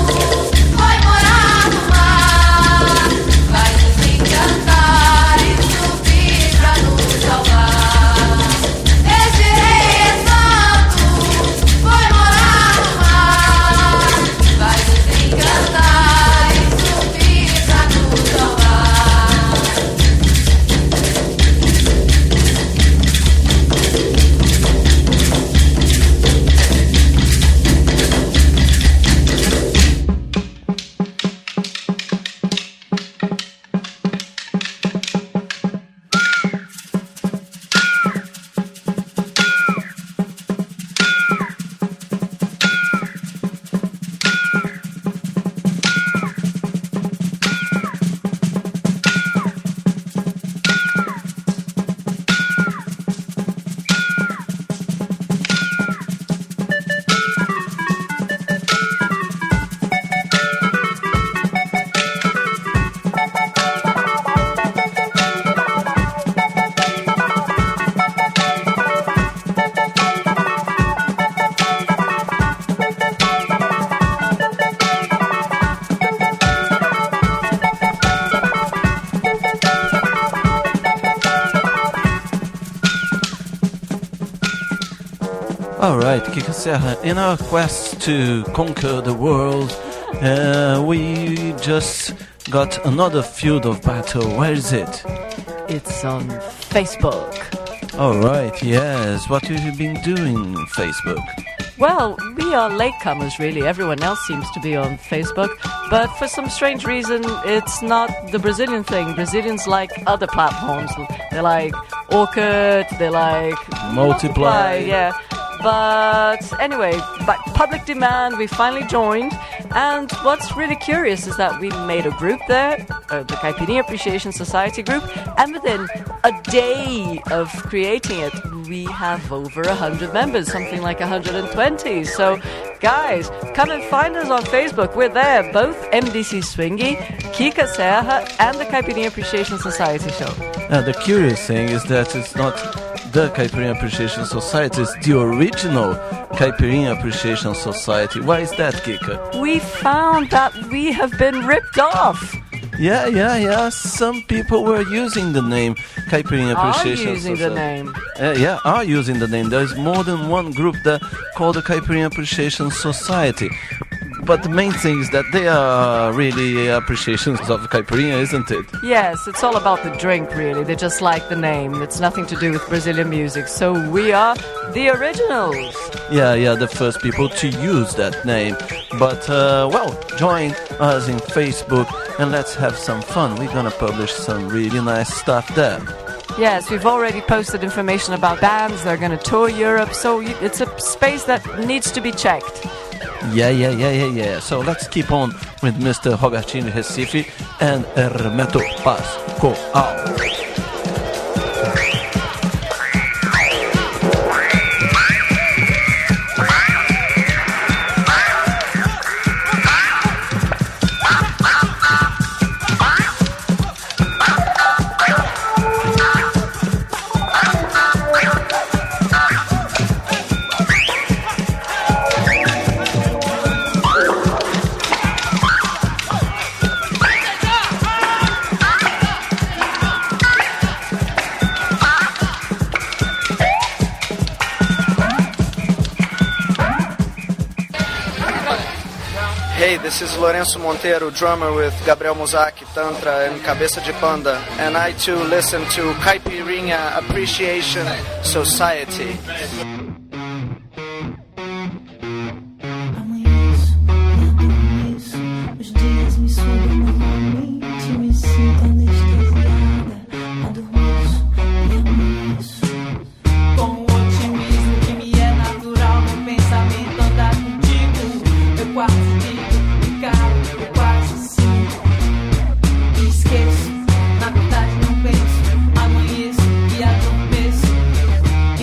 foi morar no mar, vai desencantar e subir pra nos salvar. Este rei é santo, foi morar no mar, vai desencantar e subir pra nos salvar. Alright, Kiko Serra, in our quest to conquer the world, we just got another field of battle. Where is it? It's on Facebook. Alright, yes. What have you been doing on Facebook? Well, we are latecomers, really. Everyone else seems to be on Facebook. But for some strange reason, it's not the Brazilian thing. Brazilians like other platforms. They like Orkut, they like Multiply. Yeah. But anyway, by public demand, we finally joined. And what's really curious is that we made a group there, the Caipirinha Appreciation Society group, and within a day of creating it, we have over 100 members, something like 120. So, guys, come and find us on Facebook. We're there, both MDC Swingy, Kika Serra, and the Caipirinha Appreciation Society show. The curious thing is that it's not the Caipirinha Appreciation Society, it's the original Caipirinha Appreciation Society. Why is that, Kika? We found that we have been ripped off. Yeah. Some people were using the name Caipirinha Appreciation Society. Are using the name. There's more than one group that called the Caipirinha Appreciation Society. But the main thing is that they are really appreciations of Caipirinha, isn't it? Yes, it's all about the drink, really. They just like the name. It's nothing to do with Brazilian music. So we are the originals. Yeah, the first people to use that name. But, join us in Facebook and let's have some fun. We're gonna publish some really nice stuff there. Yes, we've already posted information about bands. They're gonna tour Europe. So it's a space that needs to be checked. Yeah. So let's keep on with Mr. Robertinho Recife and Hermeto Pascoal. Hey, this is Lourenço Monteiro, drummer with Gabriel Muzaki, Tantra, and Cabeça de Panda, and I too listen to Caipirinha Appreciation Society.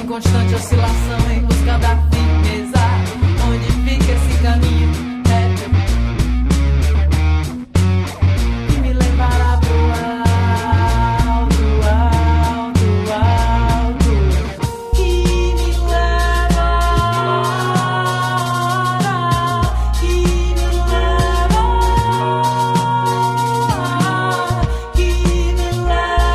Constante oscilação em busca da firmeza. Onde fica esse caminho reto que me levará pro alto, alto, alto, que me levará, que me levará, que me levará.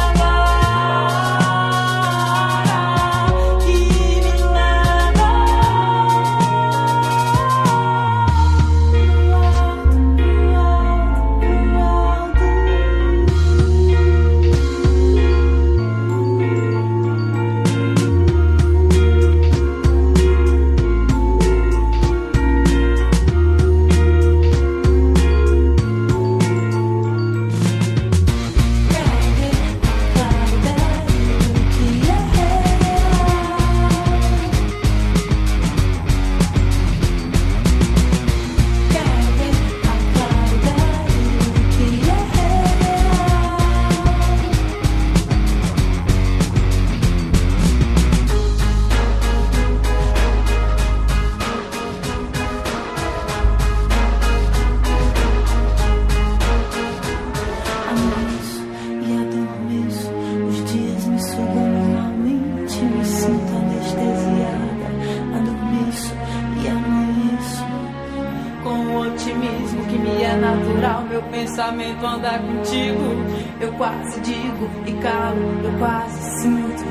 Pensamento andar contigo, eu quase digo e calo, eu quase sinto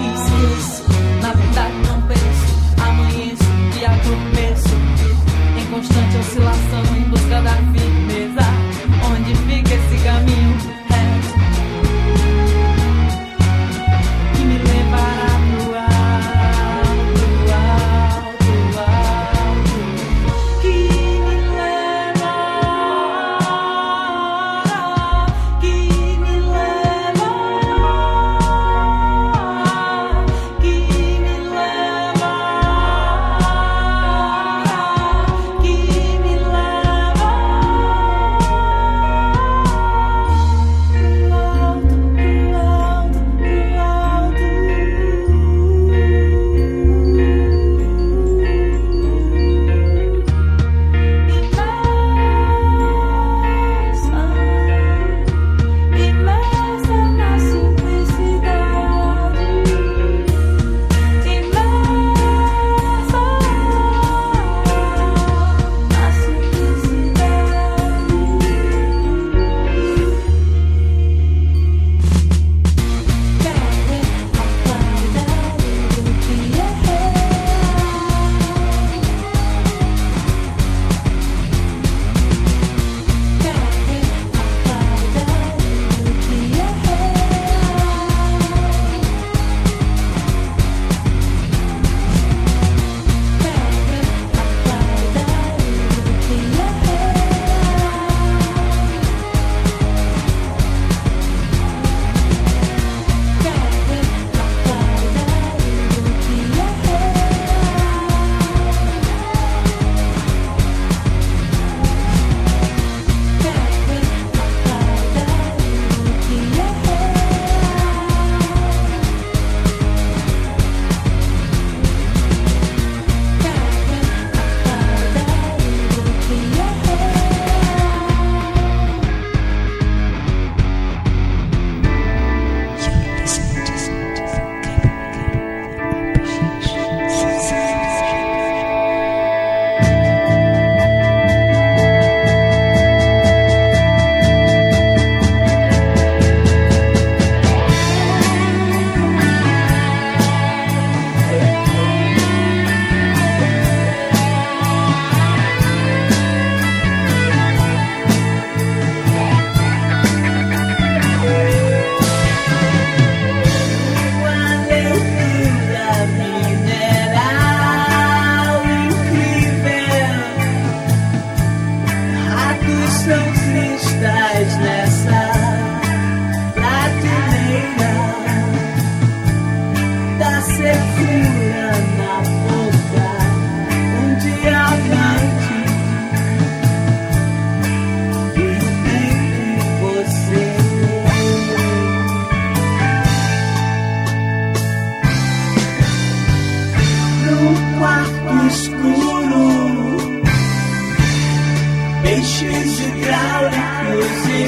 e esqueço, na verdade não penso, amanheço e adormeço, em constante oscilação em busca da firmeza, onde fica esse caminho reto que me levará pro alto, alto, alto, que me leva. Que me leva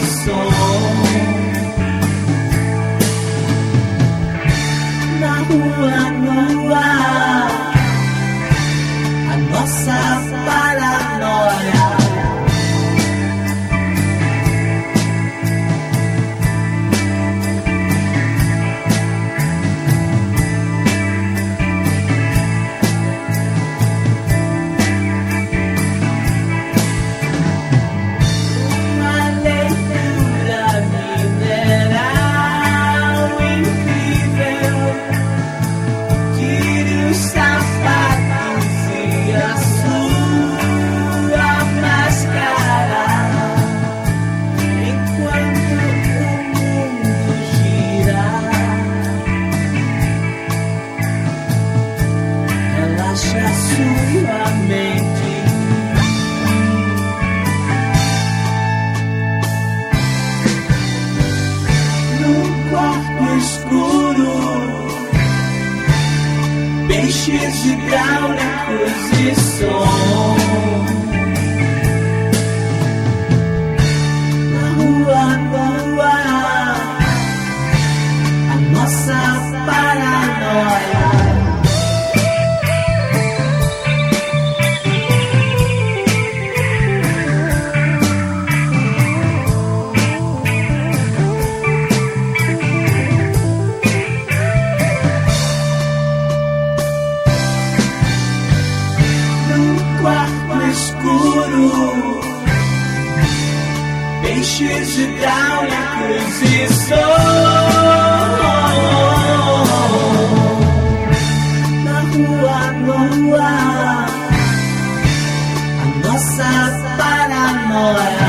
som. Na rua nua, a nossa paranoia. Peixes hidráulicos e som. Na rua nua, a nossa paranoia. Escuro, peixes hidráulicos e som. Na rua nua, a nossa paranoia.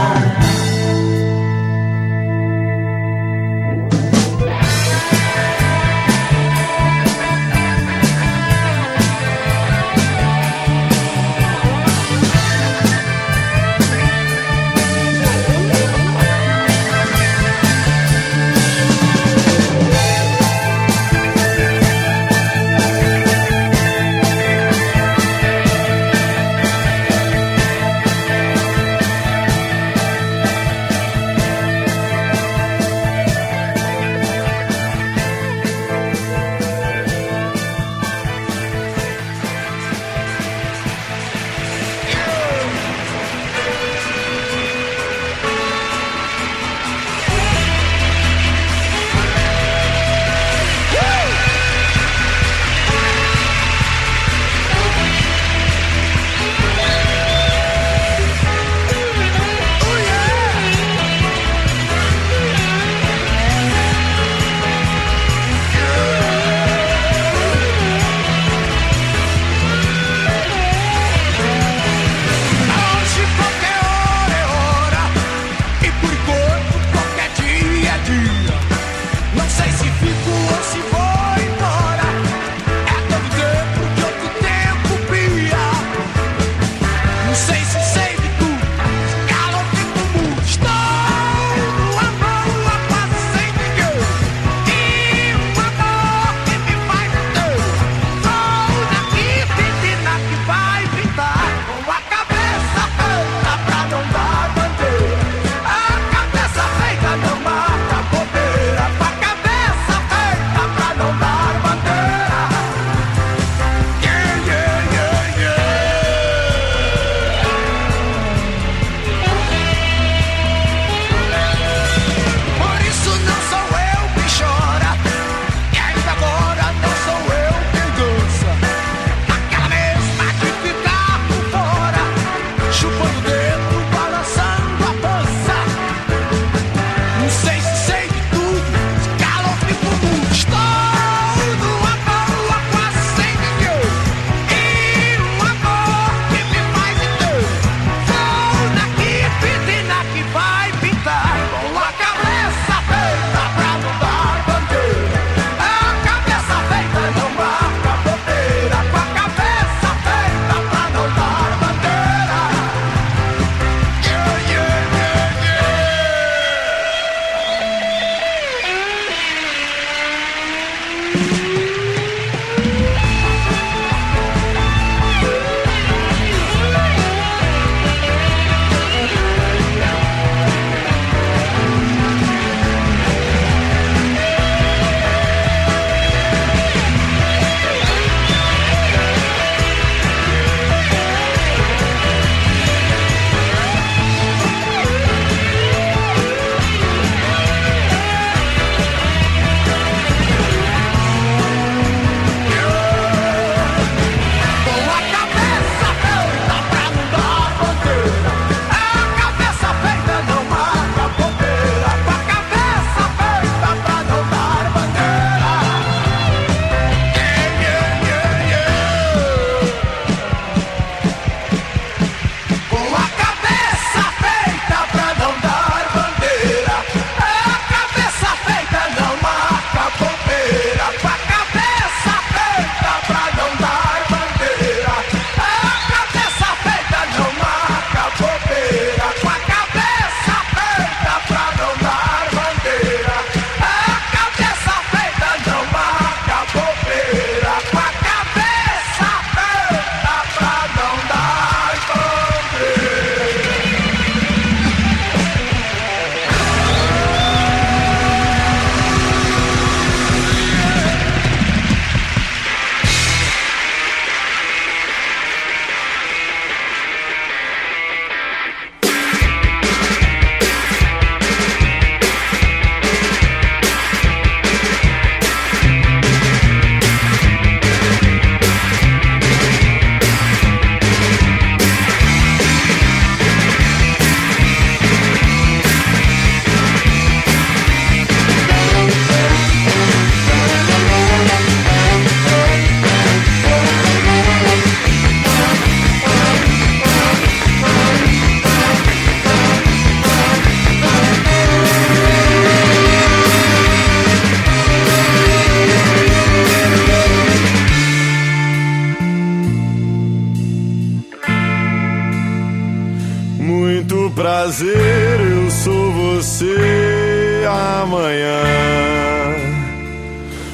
prazer, eu sou você amanhã.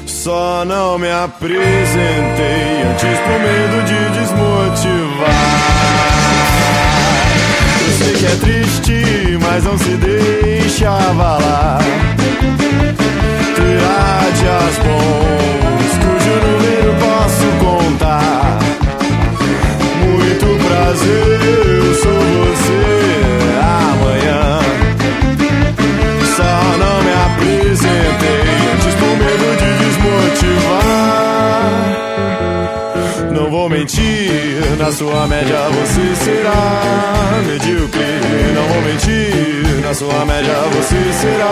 Só não me apresentei antes por medo de desmotivar. Eu sei que é triste, mas não se deixa abalar. Terá dias bons, cujo número posso contar. Muito prazer, eu sou você amanhã. Só não me apresentei antes por medo de desmotivar. Não vou mentir, na sua média você será medíocre. Não vou mentir, na sua média você será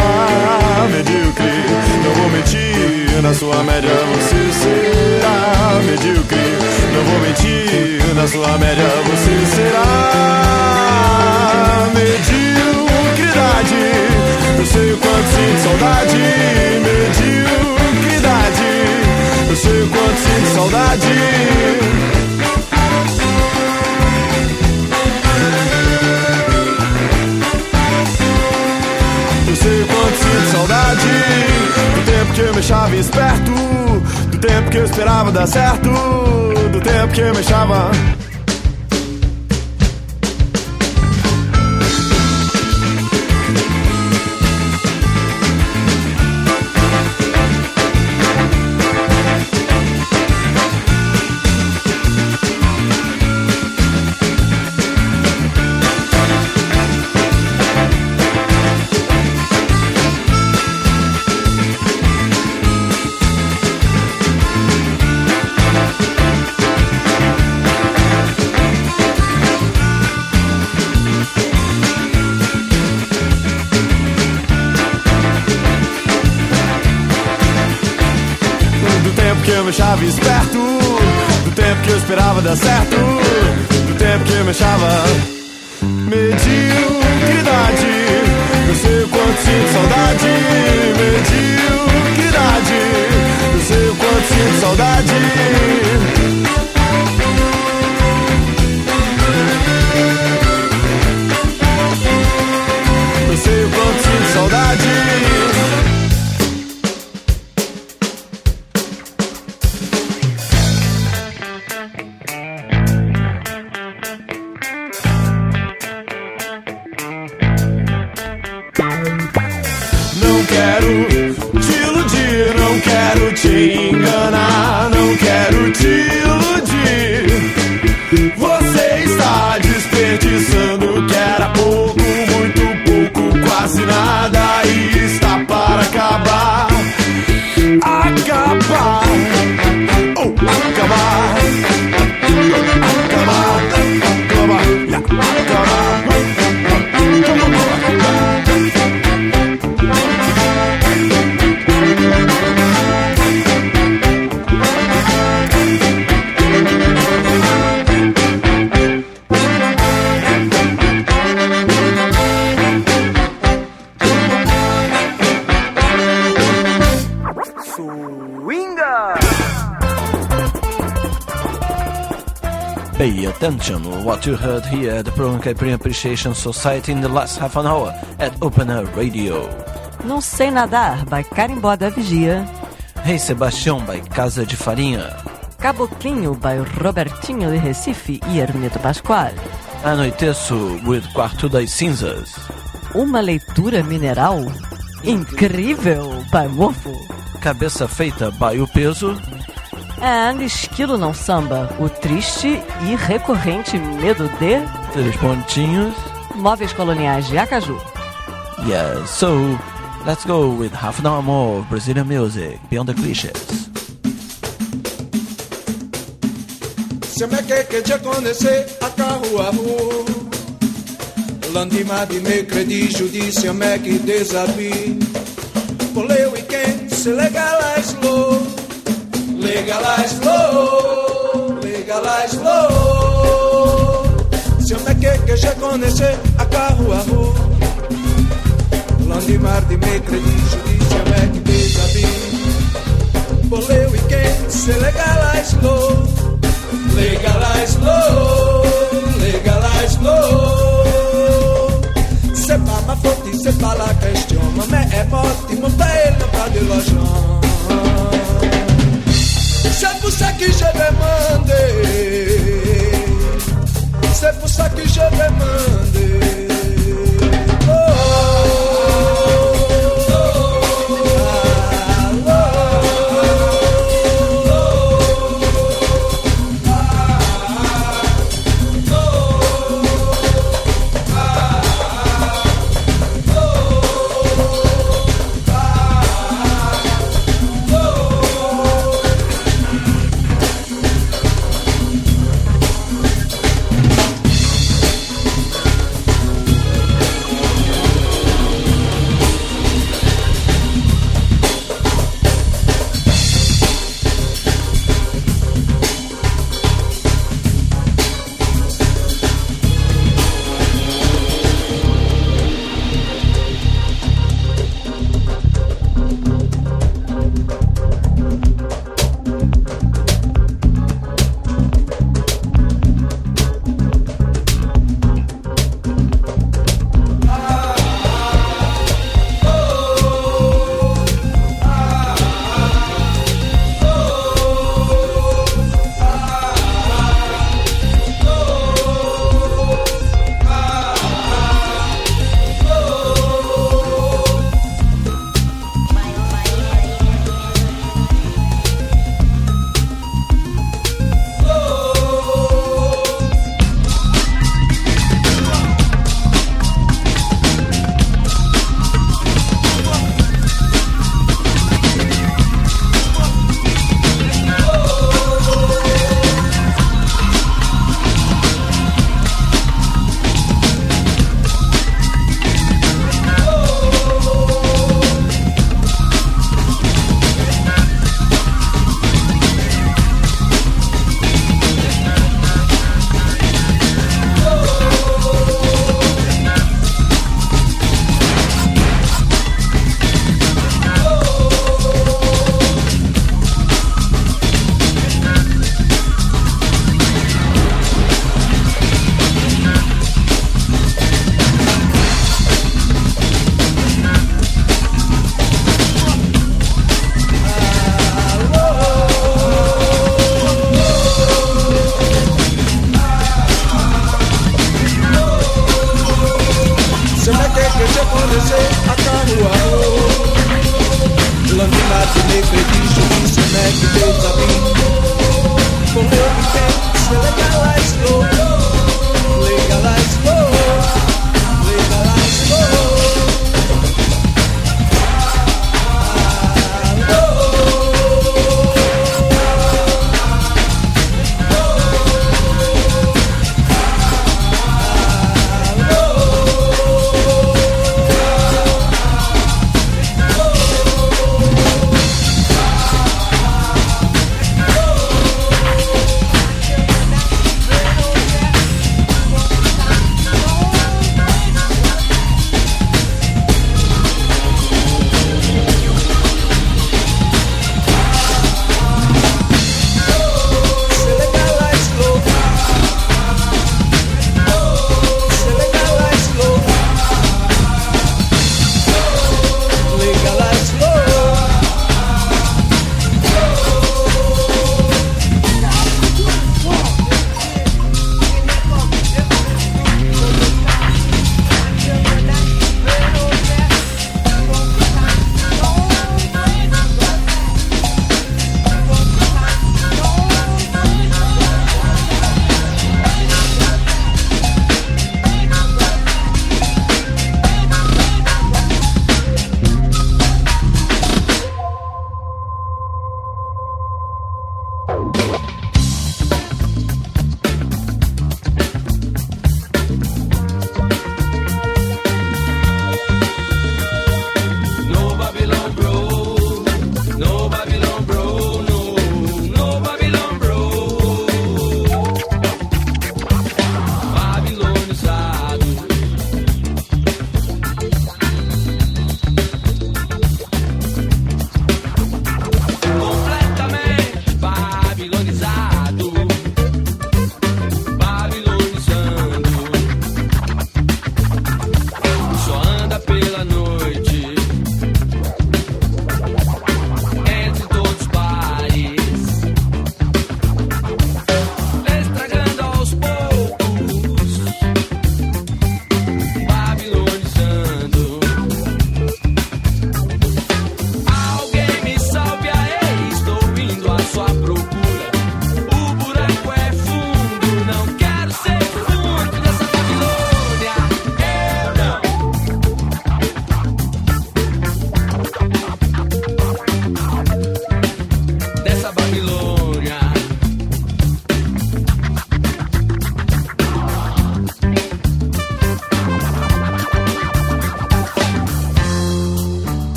medíocre. Não vou mentir, na sua média você será medíocre. Não vou mentir, na sua média você será mediocridade. Eu sei o quanto sinto saudade, mediocridade. Eu sei o quanto sinto saudade. Eu sei o quanto sinto saudade do tempo que eu me achava esperto, do tempo que eu esperava dar certo, do tempo que eu me achava. Achava esperto, do tempo que eu esperava dar certo, do tempo que eu me achava mediocridade. Eu sei o quanto sinto saudade, mediocridade. Eu sei o quanto sinto saudade. Eu sei o quanto sinto saudade. Te enganar, não quero te iludir. Você está desperdiçando o que era pouco, muito pouco, quase nada, e está para acabar. Acabar, oh, acabar, acabar, acabar, acabar. Pay attention what you heard here at the Program Caipirinha Appreciation Society in the last half an hour at Open Air Radio. Não Sei Nadar, by Carimbó da Vigia. Rei Sebastião, by Casa de Farinha. Caboclinho, by Robertinho de Recife e Hermeto Pascoal. Anoiteço, with Quarto das Cinzas. Uma leitura mineral incrível, by Mofo. Cabeça Feita, by O Peso. And Esquilo Não Samba, o triste e recorrente medo de... 3 pontinhos. Móveis Coloniais de Acaju. Yeah, so let's go with half an hour more of Brazilian music, Beyond the Clichés. Se me che già connaisse a carro a rua L'andima di me credi giudizi a me che desabi Voleu weekend se legalize law Legalize law Legalize law Se me che già connaisse a carro a rua L'andima di me credi giudizi a me che desabi Voleu weekend se legalize law Legalize law, legalize law. que je demande, c'est pour ça que je demande.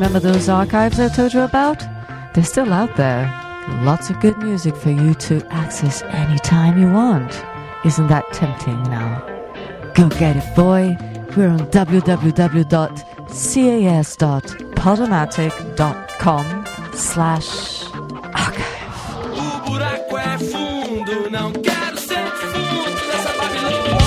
remember those archives I told you about? They're still out there. Lots of good music for you to access anytime you want. Isn't that tempting now? Go get it, boy. We're on www.cas.podomatic.com/archive. O buraco é fundo, não quero ser fundo dessa Babilônia.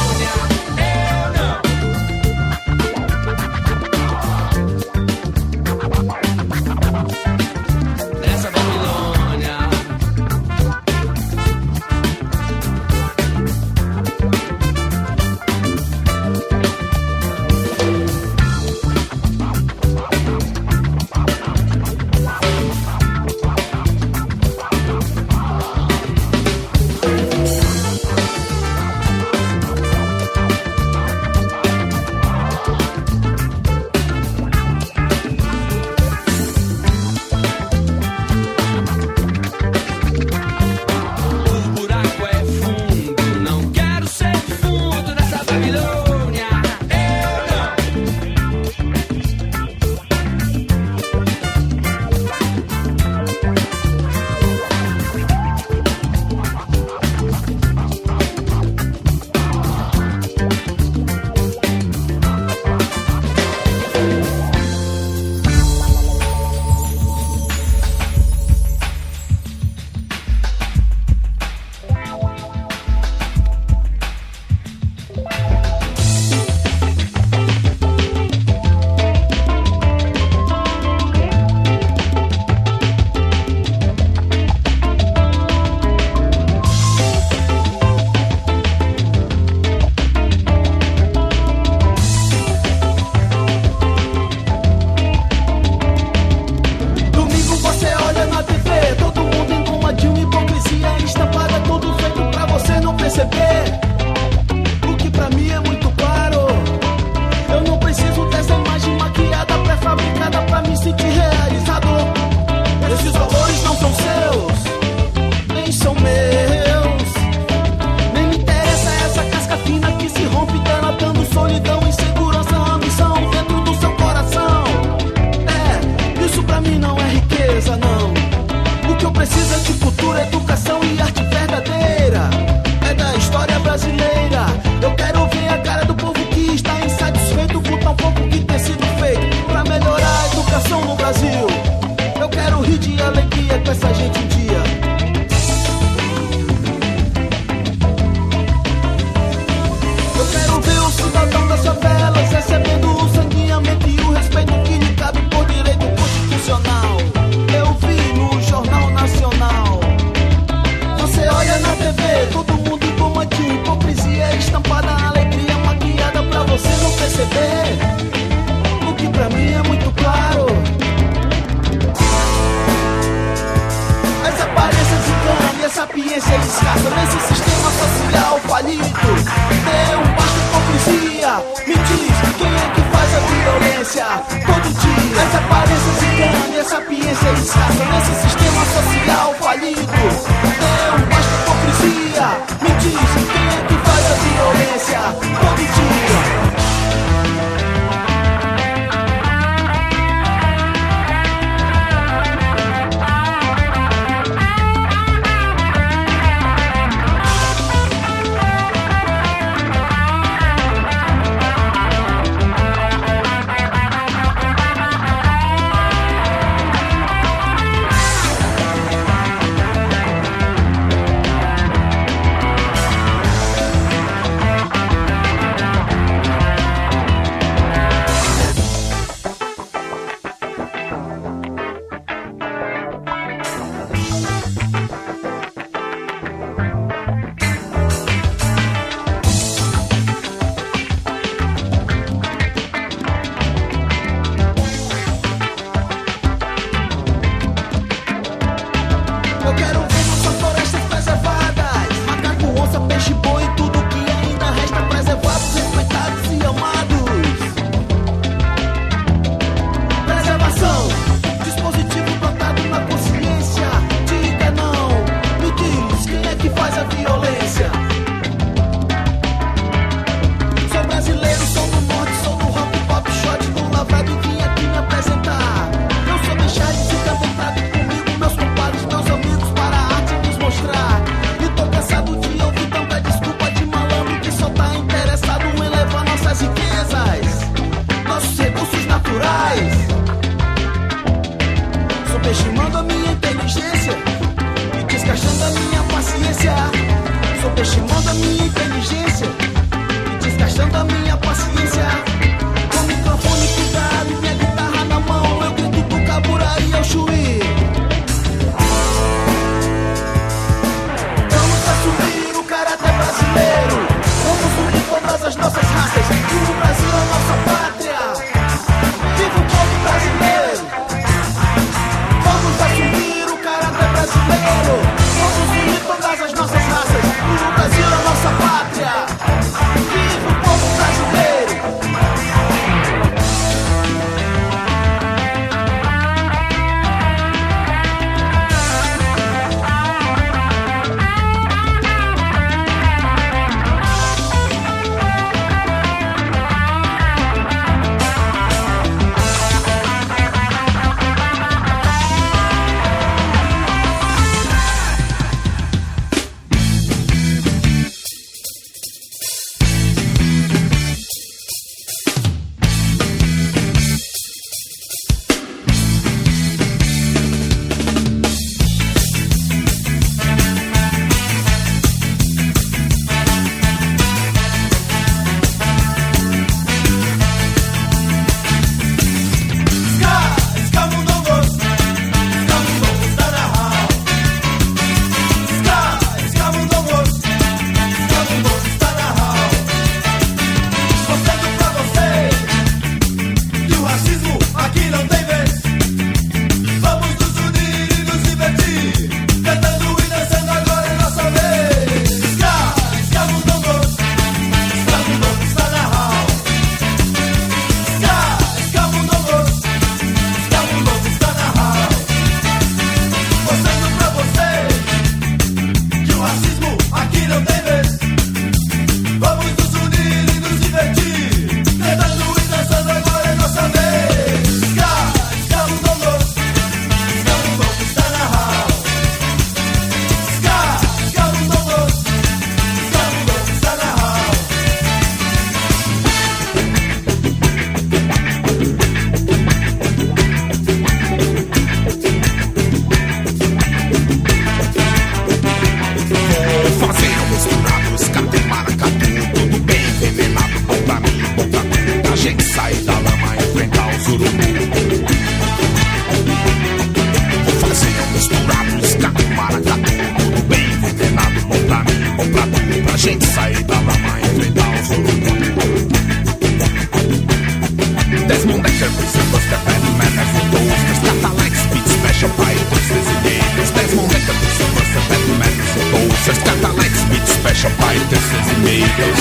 amigos.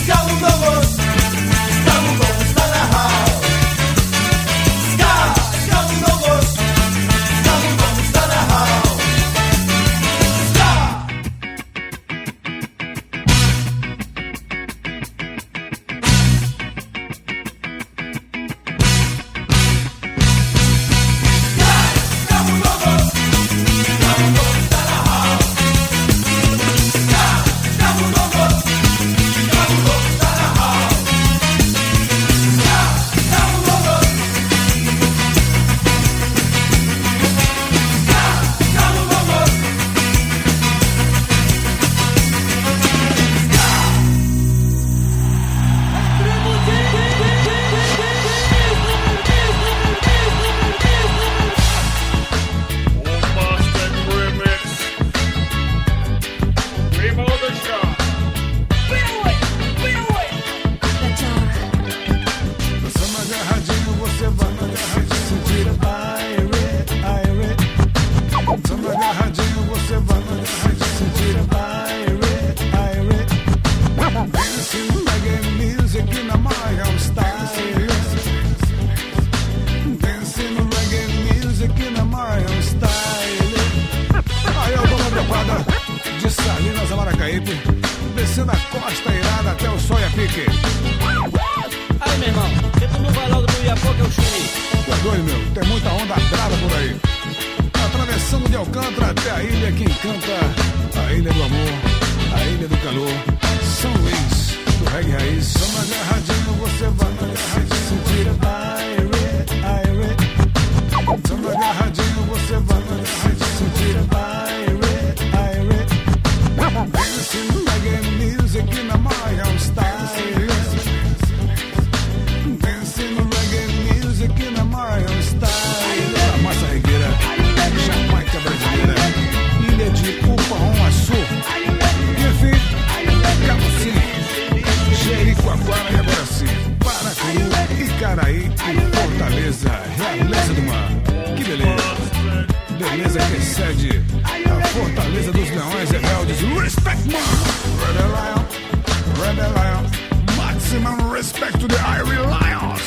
Scabundongos, Scabundongos está na house. Scabundongos, Scabundongos está na house. Descendo a costa irada até o Sonha Pique. Aí, meu irmão, você tu não vai logo do Iapoca, é o Chuí. Tu é doido, meu? Tem muita onda brava por aí. Atravessando de Alcântara até a ilha que encanta. A ilha do amor, a ilha do calor. São Luís, do reggae raiz. Só mais agarradinho você vai sentir Irie. Só mais agarradinho você vai sentir Irie. Dancing reggae music in a Mayan style. Dancing reggae music in a Mayan style. A massa regueira, Jamaica brasileira, ilha de Upaon-Açu, enfim, Camusim, Jericoacoara e agora sim, Paracuru, Icaraí e Fortaleza, Realeza do Mar. Que beleza! Beleza que excede a Fortaleza dos Leões Rebeldes. Respect, man! Red Lion, maximum respect to the Irie Lions.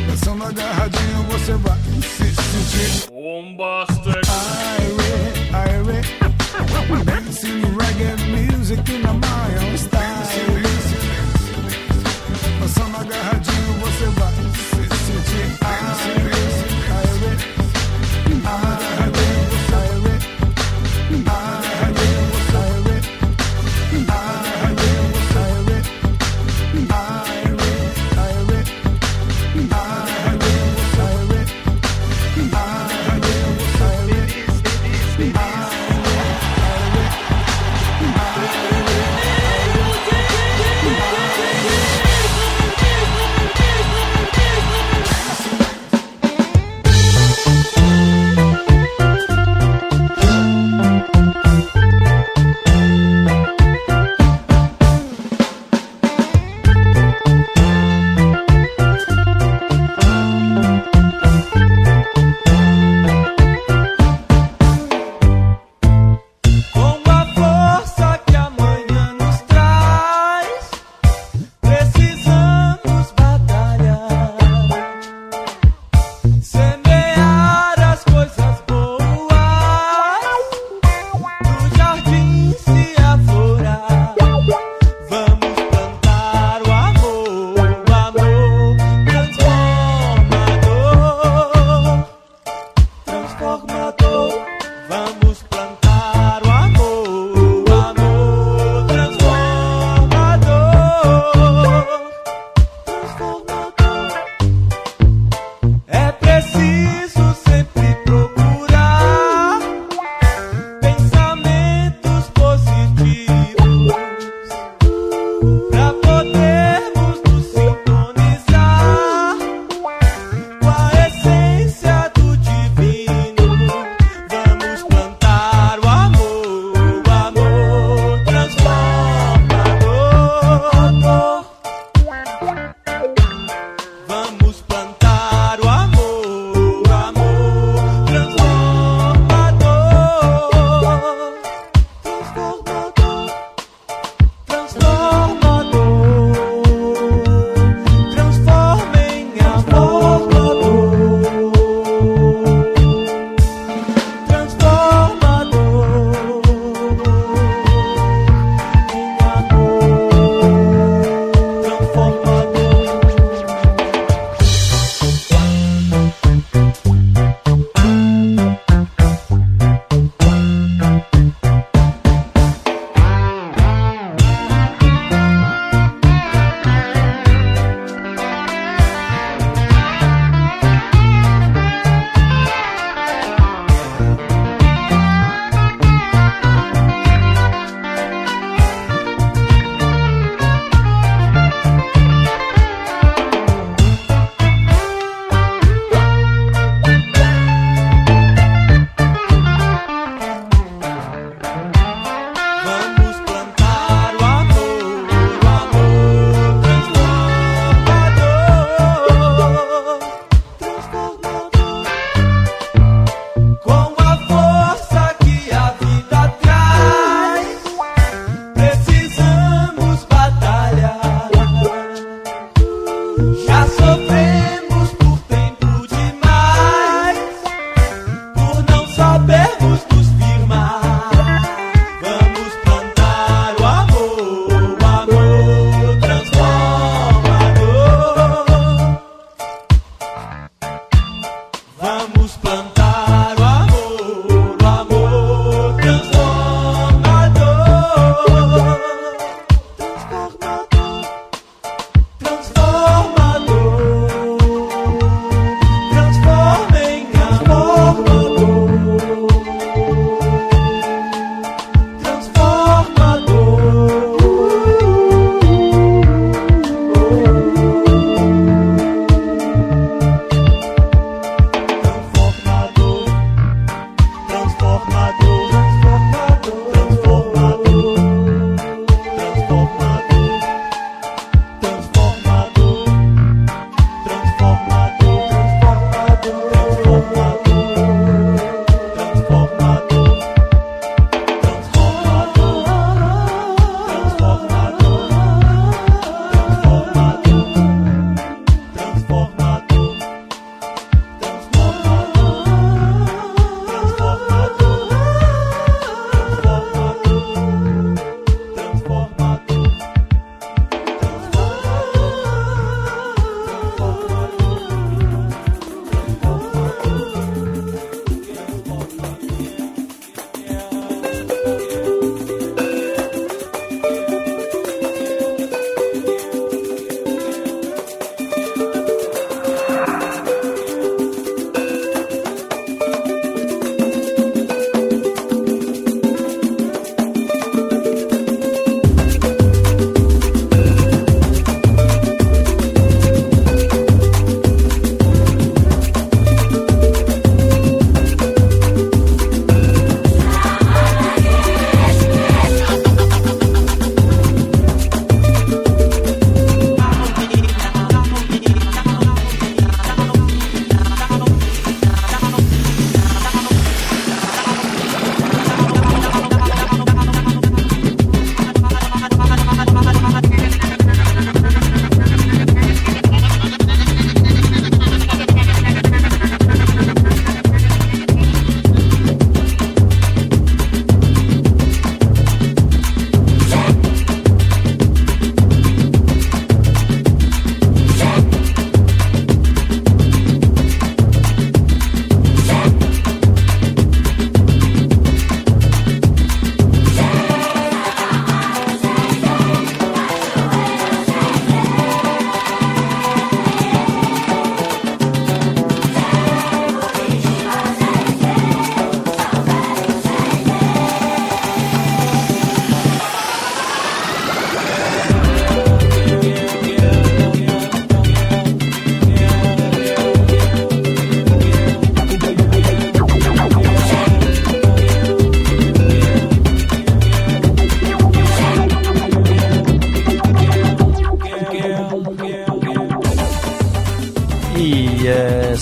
Dançando agarradinho você vai se sentir bombastic. Irie, dancing reggae music in a Mayan style. Dançando agarradinho você vai se sentir Irie.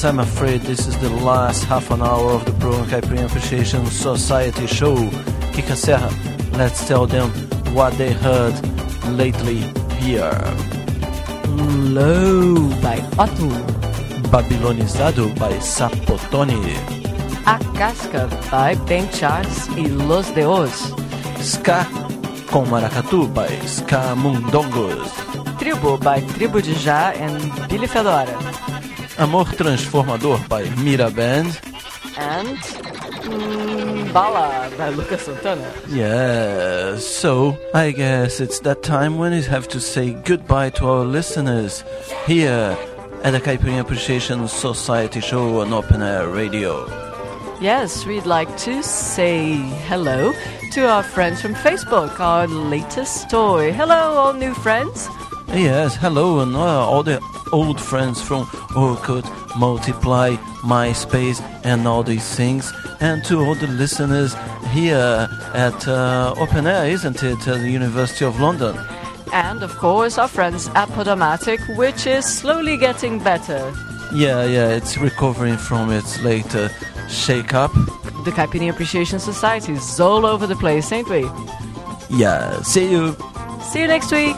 Yes, I'm afraid this is the last half an hour of the program Caipirinha Appreciation Society show. Kika Serra, let's tell them what they heard lately here. Low by Otto. Babilonizado by Sapotoni. A Casca by Ben Charles y Los Deos. Ska com Maracatu by Ska Mundongos. Tribo by Tribo de Já and Billy Fedora. Amor Transformador by Mira Band. And Bala by Lucas Santana. Yeah, so I guess it's that time when we have to say goodbye to our listeners here at the Caipirinha Appreciation Society show on Open Air Radio. Yes, we'd like to say hello to our friends from Facebook, our latest toy. Hello, all new friends. Yes, hello, and all the old friends from Orkut, Multiply, MySpace, and all these things. And to all the listeners here at Open Air, isn't it, at the University of London? And, of course, our friends at Podomatic, which is slowly getting better. Yeah, it's recovering from its later shake-up. The Caipirinha Appreciation Society is all over the place, ain't we? Yeah, see you. See you next week.